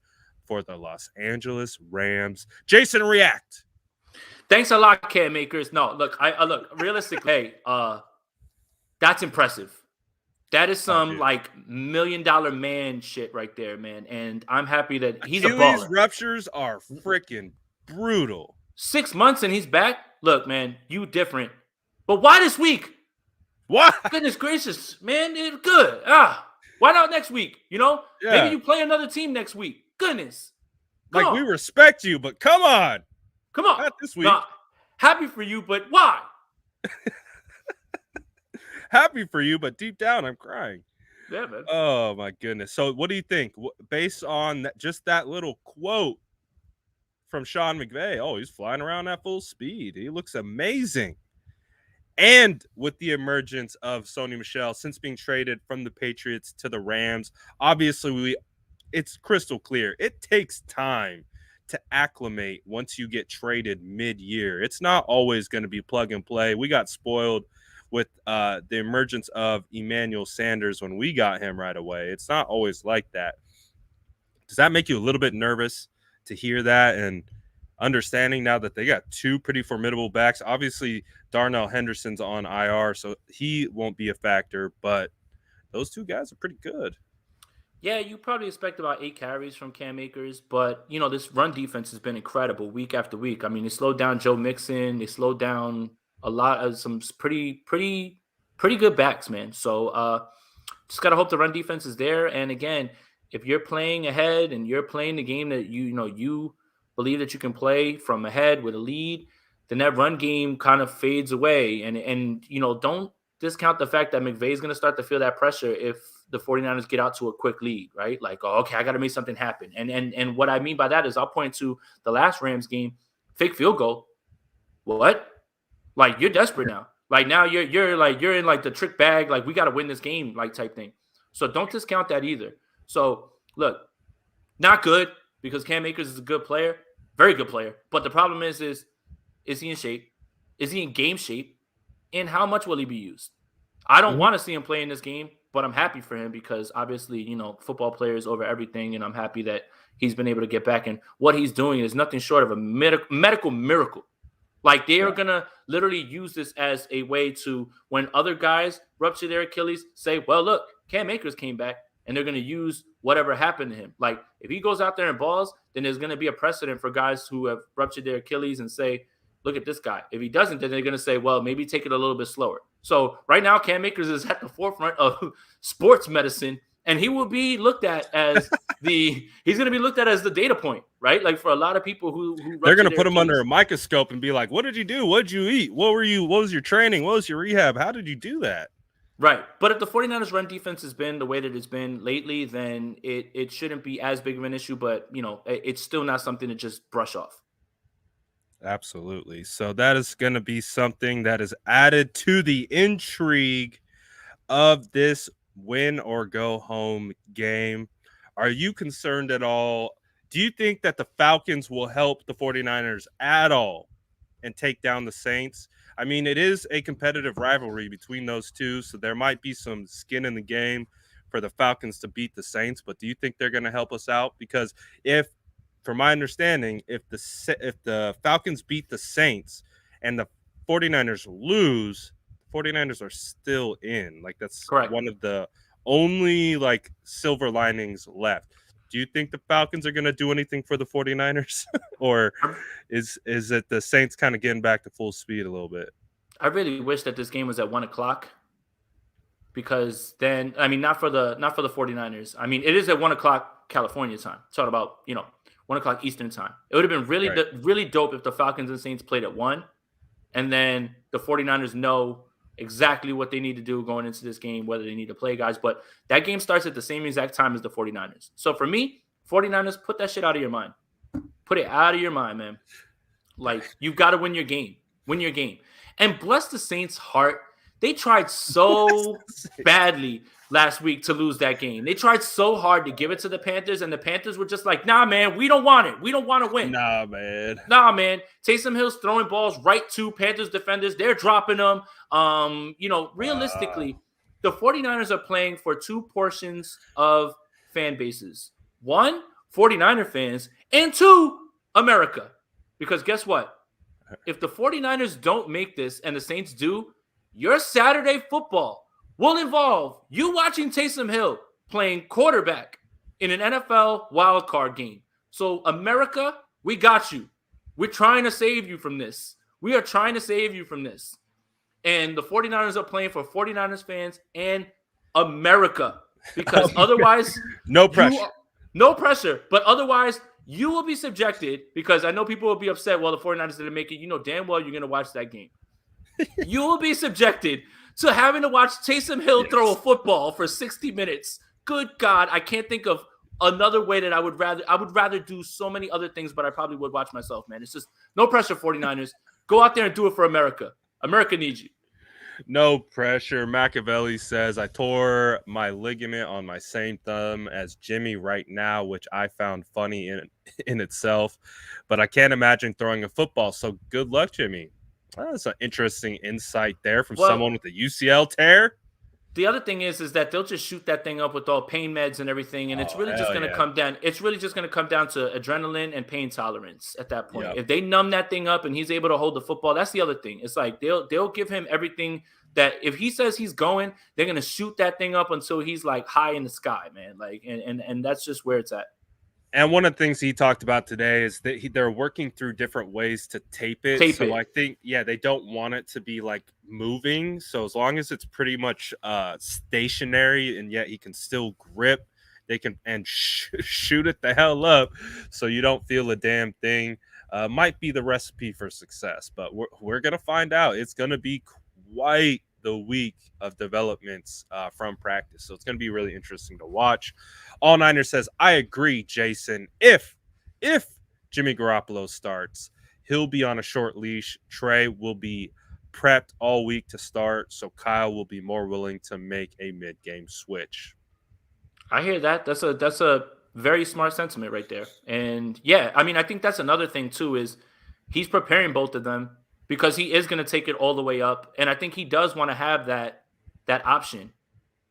for the Los Angeles Rams. Jason, react. Thanks a lot, Cam Akers. No, look, I look realistically. That's impressive. That is some like $1 million man shit right there, man. And I'm happy that he's Achilles a baller. Ruptures are freaking brutal. 6 months and he's back. Look, man, you different. But why this week? Why? Goodness gracious, man, it's good. Why not next week? Yeah. Maybe you play another team next week. Goodness. Like, we respect you, but come on. Come on. Not this week. Nah, happy for you, but why? Happy for you, but deep down, I'm crying. Yeah, man. Oh, my goodness. So what do you think? Based on just that little quote from Sean McVay, he's flying around at full speed. He looks amazing. And with the emergence of Sony Michel since being traded from the Patriots to the Rams, obviously it's crystal clear. It takes time to acclimate once you get traded mid-year. It's not always going to be plug and play. We got spoiled with the emergence of Emmanuel Sanders when we got him right away. It's not always like that. Does that make you a little bit nervous to hear that and understanding now that they got two pretty formidable backs? Obviously, Darnell Henderson's on IR, so he won't be a factor, but those two guys are pretty good. Yeah, you probably expect about 8 carries from Cam Akers, but, this run defense has been incredible week after week. I mean, they slowed down Joe Mixon. They slowed down a lot of some pretty good backs, man. So just got to hope the run defense is there. And again, if you're playing ahead and you're playing the game that you believe that you can play from ahead with a lead, then that run game kind of fades away. And don't discount the fact that McVay is going to start to feel that pressure if the 49ers get out to a quick lead, right? Like, okay, I got to make something happen. And what I mean by that is I'll point to the last Rams game, fake field goal. What? Like, you're desperate now. Like, now you're in like the trick bag, like we got to win this game, like type thing. So don't discount that either. So look, not good because Cam Akers is a good player, very good player. But the problem is he in shape? Is he in game shape? And how much will he be used? I don't want to see him play in this game, but I'm happy for him because obviously, football players over everything. And I'm happy that he's been able to get back. And what he's doing is nothing short of a medical miracle. Like, they are going to literally use this as a way to, when other guys rupture their Achilles, say, well, look, Cam Akers came back, and they're going to use whatever happened to him. Like, if he goes out there and balls, then there's going to be a precedent for guys who have ruptured their Achilles and say, look at this guy. If he doesn't, then they're going to say, well, maybe take it a little bit slower. So right now, Cam Akers is at the forefront of sports medicine, and he will be looked at as he's going to be looked at as the data point, right? Like for a lot of people who they're going to their put him under Achilles. a microscope and be like, what did you do? What did you eat? What was your training? What was your rehab? How did you do that? Right. But if the 49ers run defense has been the way that it's been lately, then it shouldn't be as big of an issue, but it's still not something to just brush off. Absolutely. So that is going to be something that is added to the intrigue of this win or go home game. Are you concerned at all? Do you think that the Falcons will help the 49ers at all and take down the Saints? I mean, it is a competitive rivalry between those two, so there might be some skin in the game for the Falcons to beat the Saints, but do you think they're going to help us out? Because from my understanding, if the Falcons beat the Saints and the 49ers lose, the 49ers are still in. Like, that's correct. One of the only like silver linings left. Do you think the Falcons are going to do anything for the 49ers? Or is it the Saints kind of getting back to full speed a little bit? I really wish that this game was at 1:00, because then, I mean, not for the 49ers. I mean, it is at 1:00 California time. It's all about, 1:00 Eastern time. It would have been really, really dope if the Falcons and Saints played at 1, and then the 49ers know exactly what they need to do going into this game, whether they need to play guys. But that game starts at the same exact time as the 49ers. So for me, 49ers, put that shit out of your mind. Put it out of your mind, man. Like, you've got to win your game. Win your game. And bless the Saints' heart. They tried so badly last week to lose that game. They tried so hard to give it to the Panthers, and the Panthers were just like, nah, man, we don't want it. We don't want to win. Nah, man. Taysom Hill's throwing balls right to Panthers defenders. They're dropping them. Realistically, the 49ers are playing for two portions of fan bases. One, 49er fans, and two, America. Because guess what? If the 49ers don't make this and the Saints do, your Saturday football will involve you watching Taysom Hill playing quarterback in an NFL wildcard game. So, America, we got you. We're trying to save you from this. We are trying to save you from this. And the 49ers are playing for 49ers fans and America. Because otherwise... No pressure. No pressure. But otherwise, you will be subjected, because I know people will be upset, well, the 49ers didn't make it. You know damn well you're going to watch that game. You will be subjected to having to watch Taysom Hill throw a football for 60 minutes. Good God, I can't think of another way that I would rather do so many other things, but I probably would watch myself, man. It's just no pressure, 49ers. Go out there and do it for America. America needs you. No pressure. Machiavelli says, I tore my ligament on my same thumb as Jimmy right now, which I found funny in itself, but I can't imagine throwing a football. So good luck, Jimmy. That's an interesting insight there from someone with a UCL tear. The other thing is that they'll just shoot that thing up with all pain meds and everything, and it's really just going to come down. It's really just going to come down to adrenaline and pain tolerance at that point. Yep. If they numb that thing up and he's able to hold the football, that's the other thing. It's like they'll give him everything that if he says he's going, they're going to shoot that thing up until he's like high in the sky, man. Like, and that's just where it's at. And one of the things he talked about today is that they're working through different ways to tape it. I think, they don't want it to be like moving. So as long as it's pretty much stationary and yet he can still grip, they can shoot it the hell up so you don't feel a damn thing. Might be the recipe for success, but we're going to find out. It's going to be quite the week of developments from practice. So it's going to be really interesting to watch. All Niners says, I agree, Jason. If Jimmy Garoppolo starts, he'll be on a short leash. Trey will be prepped all week to start, so Kyle will be more willing to make a mid-game switch. I hear that. That's a very smart sentiment right there. And yeah, I mean, I think that's another thing too, is he's preparing both of them because he is going to take it all the way up. And I think he does want to have that option.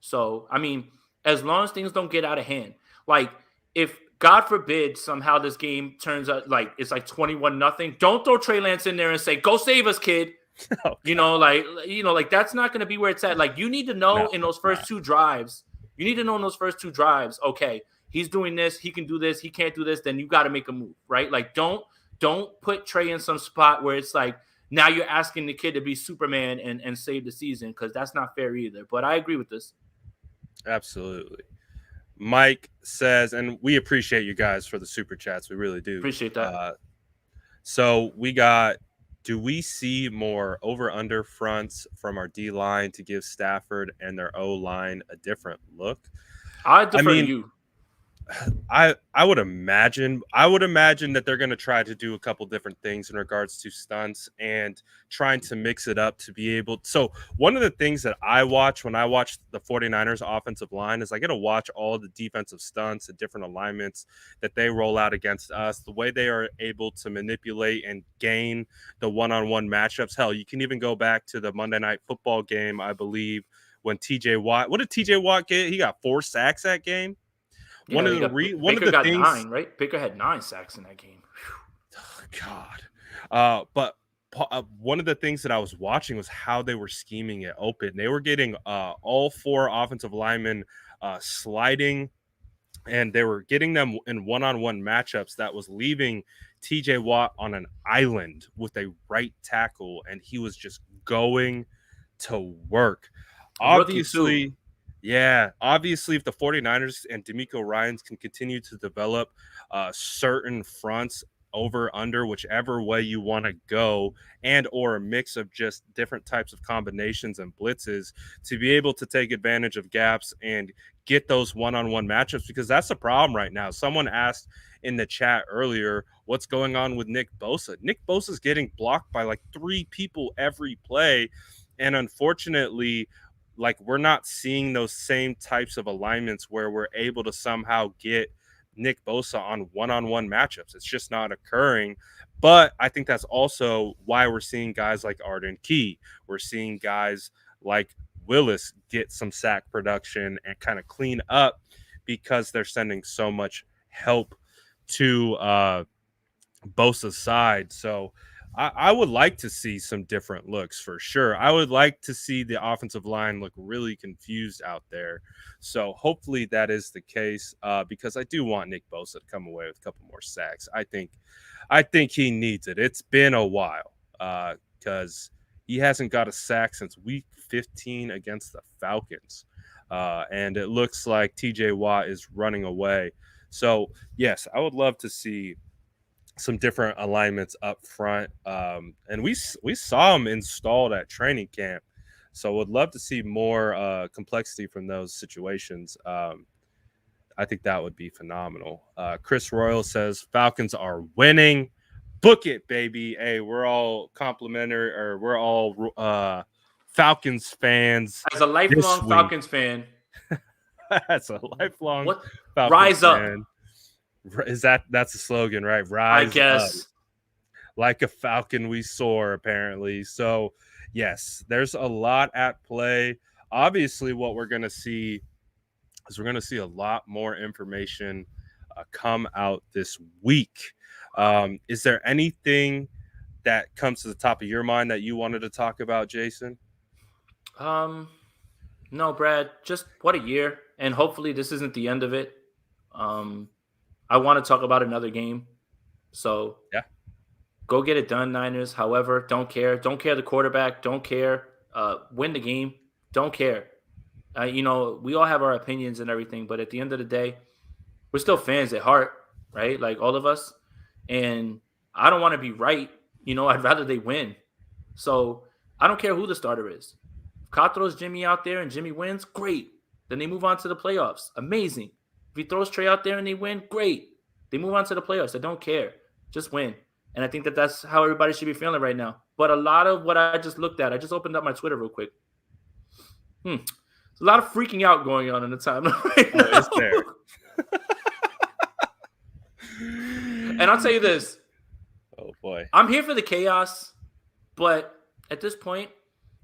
So, I mean, as long as things don't get out of hand, like if God forbid somehow this game turns out like it's like 21-0, don't throw Trey Lance in there and say, go save us, kid. Okay. Like that's not going to be where it's at. Like you need to know in those first two drives, okay, he's doing this, he can do this, he can't do this, then you got to make a move, right? Like don't put Trey in some spot where it's like, now you're asking the kid to be Superman and save the season, because that's not fair either. But I agree with this. Absolutely. Mike says, and we appreciate you guys for the super chats. We really do. Appreciate that. So we got, do we see more over-under fronts from our D-line to give Stafford and their O-line a different look? I defer to you. I would imagine that they're going to try to do a couple different things in regards to stunts and trying to mix it up to be able. So one of the things that I watch when I watch the 49ers offensive line is I get to watch all the defensive stunts and different alignments that they roll out against us, the way they are able to manipulate and gain the one-on-one matchups. Hell, you can even go back to the Monday Night Football game, I believe, when TJ Watt, what did TJ Watt get? He got 4 sacks that game. Yeah, one of the got things, 9, right? Baker had 9 sacks in that game. God. But one of the things that I was watching was how they were scheming it open. They were getting all 4 offensive linemen sliding, and they were getting them in one-on-one matchups that was leaving TJ Watt on an island with a right tackle, and he was just going to work. Obviously, if the 49ers and DeMeco Ryans can continue to develop certain fronts over, under, whichever way you want to go, and or a mix of just different types of combinations and blitzes to be able to take advantage of gaps and get those one-on-one matchups, because that's the problem right now. Someone asked in the chat earlier, what's going on with Nick Bosa? Nick Bosa's getting blocked by like 3 people every play, and unfortunately, like, we're not seeing those same types of alignments where we're able to somehow get Nick Bosa on one-on-one matchups. It's just not occurring. But I think that's also why we're seeing guys like Arden Key. We're seeing guys like Willis get some sack production and kind of clean up, because they're sending so much help to Bosa's side. So I would like to see some different looks for sure. I would like to see the offensive line look really confused out there. So hopefully that is the case, because I do want Nick Bosa to come away with a couple more sacks. I think he needs it. It's been a while, because he hasn't got a sack since week 15 against the Falcons. And it looks like TJ Watt is running away. So, yes, I would love to see some different alignments up front. And we saw them installed at training camp. So would love to see more complexity from those situations. I think that would be phenomenal. Chris Royal says Falcons are winning. Book it, baby. Hey, we're all complimentary, or we're all Falcons fans. As a lifelong Falcons fan. That's a lifelong Falcons rise fan. Up. That's the slogan, right? Rise, I guess. up. Like a falcon we soar, apparently. So, yes, there's a lot at play. Obviously, what we're going to see is we're going to see a lot more information come out this week. Is there anything that comes to the top of your mind that you wanted to talk about, Jason? No, Brad, just what a year. And hopefully this isn't the end of it. I want to talk about another game. So yeah, go get it done, Niners. However, don't care. Don't care the quarterback. Don't care. Win the game. Don't care. We all have our opinions and everything, but at the end of the day, we're still fans at heart, right? Like all of us. And I don't want to be right. I'd rather they win. So I don't care who the starter is. If Cobb throws Jimmy out there and Jimmy wins, great. Then they move on to the playoffs. Amazing. If he throws Trey out there and they win, great. They move on to the playoffs. I don't care. Just win. And I think that that's how everybody should be feeling right now. But a lot of what I just looked at, I just opened up my Twitter real quick. There's a lot of freaking out going on in the timeline right now. Is there? And I'll tell you this. Oh, boy. I'm here for the chaos. But at this point,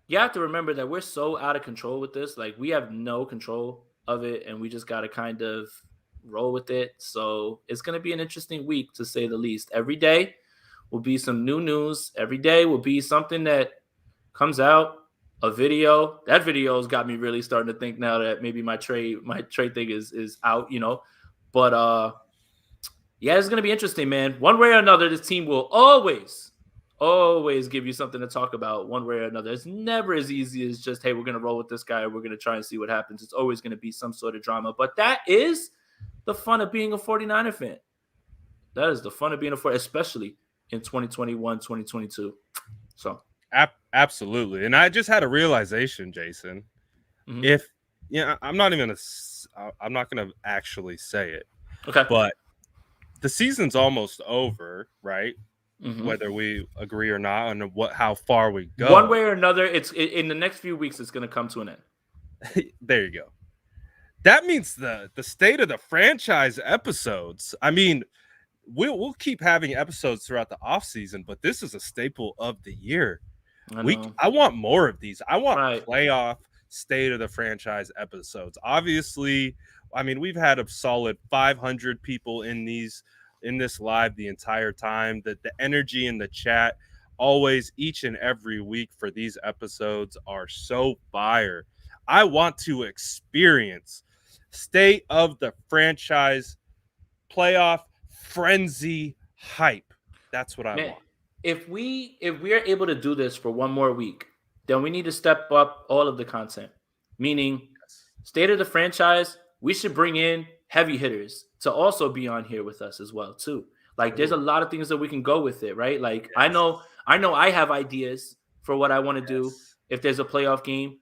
you have to remember that we're so out of control with this. Like, we have no control of it, and we just got to kind of roll with it. So it's going to be an interesting week, to say the least. Every day will be some new news. Every day will be something that comes out, a video. That video has got me really starting to think now that maybe my Trey thing is out, But yeah, it's going to be interesting, man. One way or another, this team will always always give you something to talk about one way or another. It's never as easy as just, hey, we're going to roll with this guy. We're going to try and see what happens. It's always going to be some sort of drama. But that is the fun of being a 49er fan. That is the fun of being a 49er, especially in 2021, 2022. So absolutely. And I just had a realization, Jason. Mm-hmm. If I'm not going to actually say it. Okay. But the season's almost over, right? Mm-hmm. Whether we agree or not on how far we go. One way or another, it's in the next few weeks, it's going to come to an end. There you go. That means the state of the franchise episodes. I mean, we'll keep having episodes throughout the offseason, but this is a staple of the year. I want more of these. I want playoff state of the franchise episodes. Obviously, I mean, we've had a solid 500 people in this live the entire time. That the energy in the chat always, each and every week for these episodes are so fire. I want to experience state of the franchise playoff frenzy hype. That's what I want. If we are able to do this for one more week, then we need to step up all of the content. Meaning, state of the franchise, we should bring in heavy hitters to also be on here with us as well too. Like, there's a lot of things that we can go with it, right? Like, I know I have ideas for what I want to do if there's a playoff game.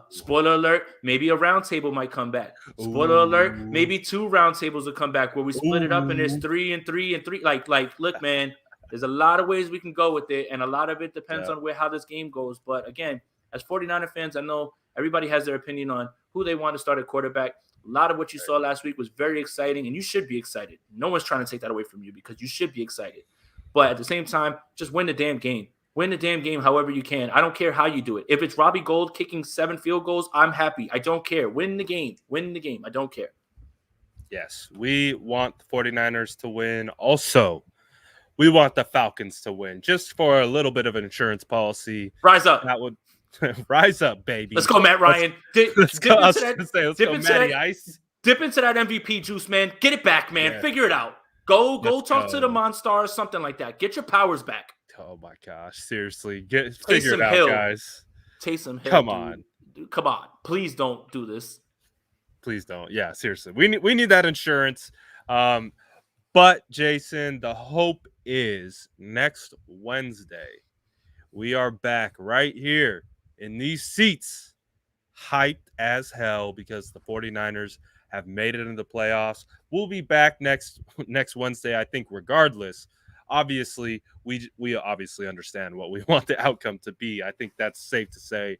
Spoiler alert, maybe a round table might come back. Spoiler alert, maybe 2 round tables will come back where we split it up and there's 3 and 3 and 3. Like, look, man, there's a lot of ways we can go with it, and a lot of it depends on how this game goes. But again, as 49er fans, I know everybody has their opinion on who they want to start at quarterback. A lot of what you saw last week was very exciting, and you should be excited. No one's trying to take that away from you because you should be excited. But at the same time, just win the damn game. Win the damn game however you can. I don't care how you do it. If it's Robbie Gould kicking 7 field goals, I'm happy. I don't care. Win the game. Win the game. I don't care. Yes, we want the 49ers to win. Also, we want the Falcons to win, just for a little bit of an insurance policy. Rise up. That would rise up, baby. Let's go, Matt Ryan. Let's go, Matty Ice. Dip into that MVP juice, man. Get it back, man. Yeah. Figure it out. Go talk to the Monstars, something like that. Get your powers back. Oh my gosh, seriously. Figure it out, guys. Taysom Hill. Come on. Dude, come on. Please don't do this. Please don't. Yeah, seriously. We need that insurance. But Jason, the hope is next Wednesday we are back right here in these seats, hyped as hell because the 49ers have made it into the playoffs. We'll be back next Wednesday, I think, regardless. Obviously, we obviously understand what we want the outcome to be. I think that's safe to say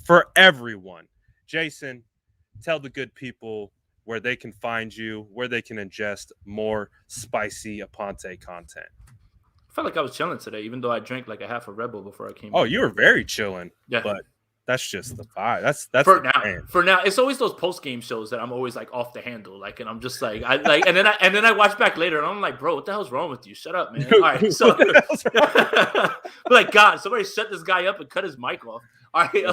for everyone. Jason, tell the good people where they can find you, where they can ingest more spicy Aponte content. I felt like I was chilling today, even though I drank like a half a Red Bull before I came. Oh, you were very chilling. Yeah. But that's just the vibe. That's for now. It's always those post game shows that I'm always like off the handle, like, and I'm just like, and then I watch back later, and I'm like, bro, what the hell's wrong with you? Shut up, man. All right, so like, God, somebody shut this guy up and cut his mic off. All right,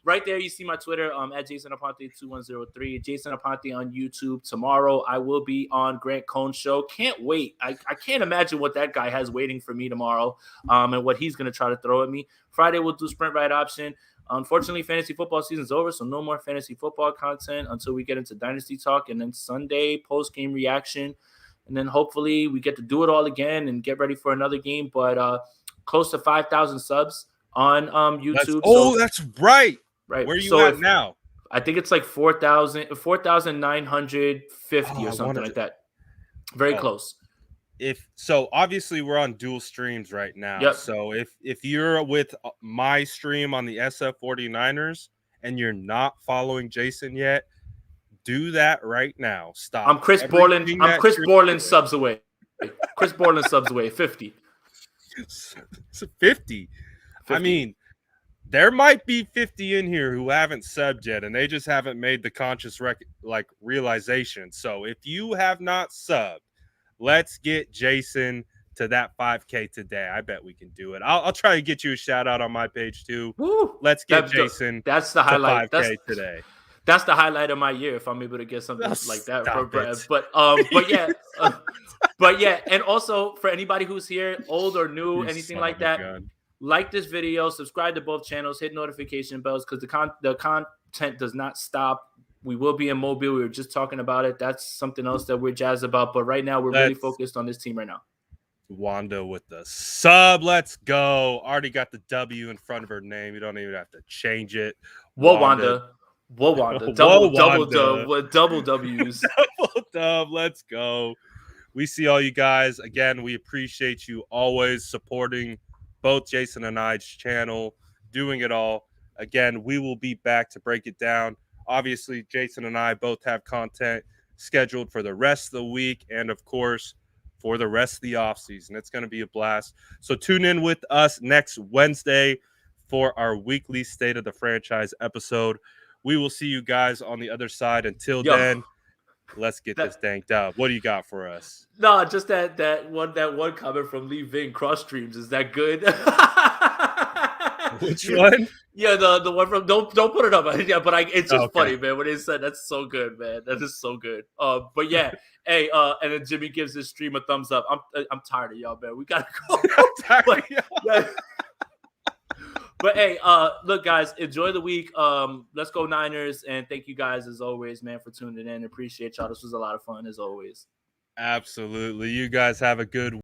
right there, you see my Twitter, at Jason Aponte 2103, Jason Aponte on YouTube. Tomorrow, I will be on Grant Cohn's show. Can't wait. I can't imagine what that guy has waiting for me tomorrow, and what he's gonna try to throw at me. Friday, we'll do Sprint Right Option. Unfortunately, fantasy football season's over, so no more fantasy football content until we get into Dynasty Talk, and then Sunday post-game reaction, and then hopefully we get to do it all again and get ready for another game. But close to 5,000 subs on YouTube. That's right. Right. Where are you at now? I think it's like 4,950 or something like that. Very close. Obviously we're on dual streams right now. Yep. So if you're with my stream on the SF 49ers and you're not following Jason yet, do that right now. Stop. I'm Chris Borland. I'm Chris Borland subs away. Chris Borland subs away. 50. It's 50. I mean, there might be 50 in here who haven't subbed yet, and they just haven't made the conscious realization. So if you have not subbed, let's get Jason to that 5K today. I bet we can do it. I'll try to get you a shout out on my page too. Woo. Let's get Jason. That's the highlight. To 5K today. That's the highlight of my year if I'm able to get something like that. But yeah, But yeah, and also for anybody who's here, old or new, You anything son like of a that, gun. like this video, subscribe to both channels, hit notification bells because the content does not stop. We will be in Mobile. We were just talking about it. That's something else that we're jazzed about. But right now, we're really focused on this team right now. Wanda with the sub. Let's go. Already got the W in front of her name. You don't even have to change it. Whoa, Wanda. Whoa, Wanda. Whoa, Double Wanda. double W's. Double dub. Let's go. We see all you guys. Again, we appreciate you always supporting both Jason and I's channel, doing it all. Again, we will be back to break it down. Obviously, Jason and I both have content scheduled for the rest of the week and, of course, for the rest of the offseason. It's going to be a blast. So tune in with us next Wednesday for our weekly State of the Franchise episode. We will see you guys on the other side. Until then, let's get this danked up. What do you got for us? No, just that one comment from Lee Ving, cross streams. Is that good? Which one? Yeah, the one from don't put it up. Yeah, but it's just Okay. funny, man. When they said that's so good, man. That is so good. But yeah, hey, and then Jimmy gives his stream a thumbs up. I'm tired of y'all, man. We gotta go. But hey, look, guys, enjoy the week. Let's go Niners, and thank you guys as always, man, for tuning in. Appreciate y'all. This was a lot of fun as always. Absolutely. You guys have a good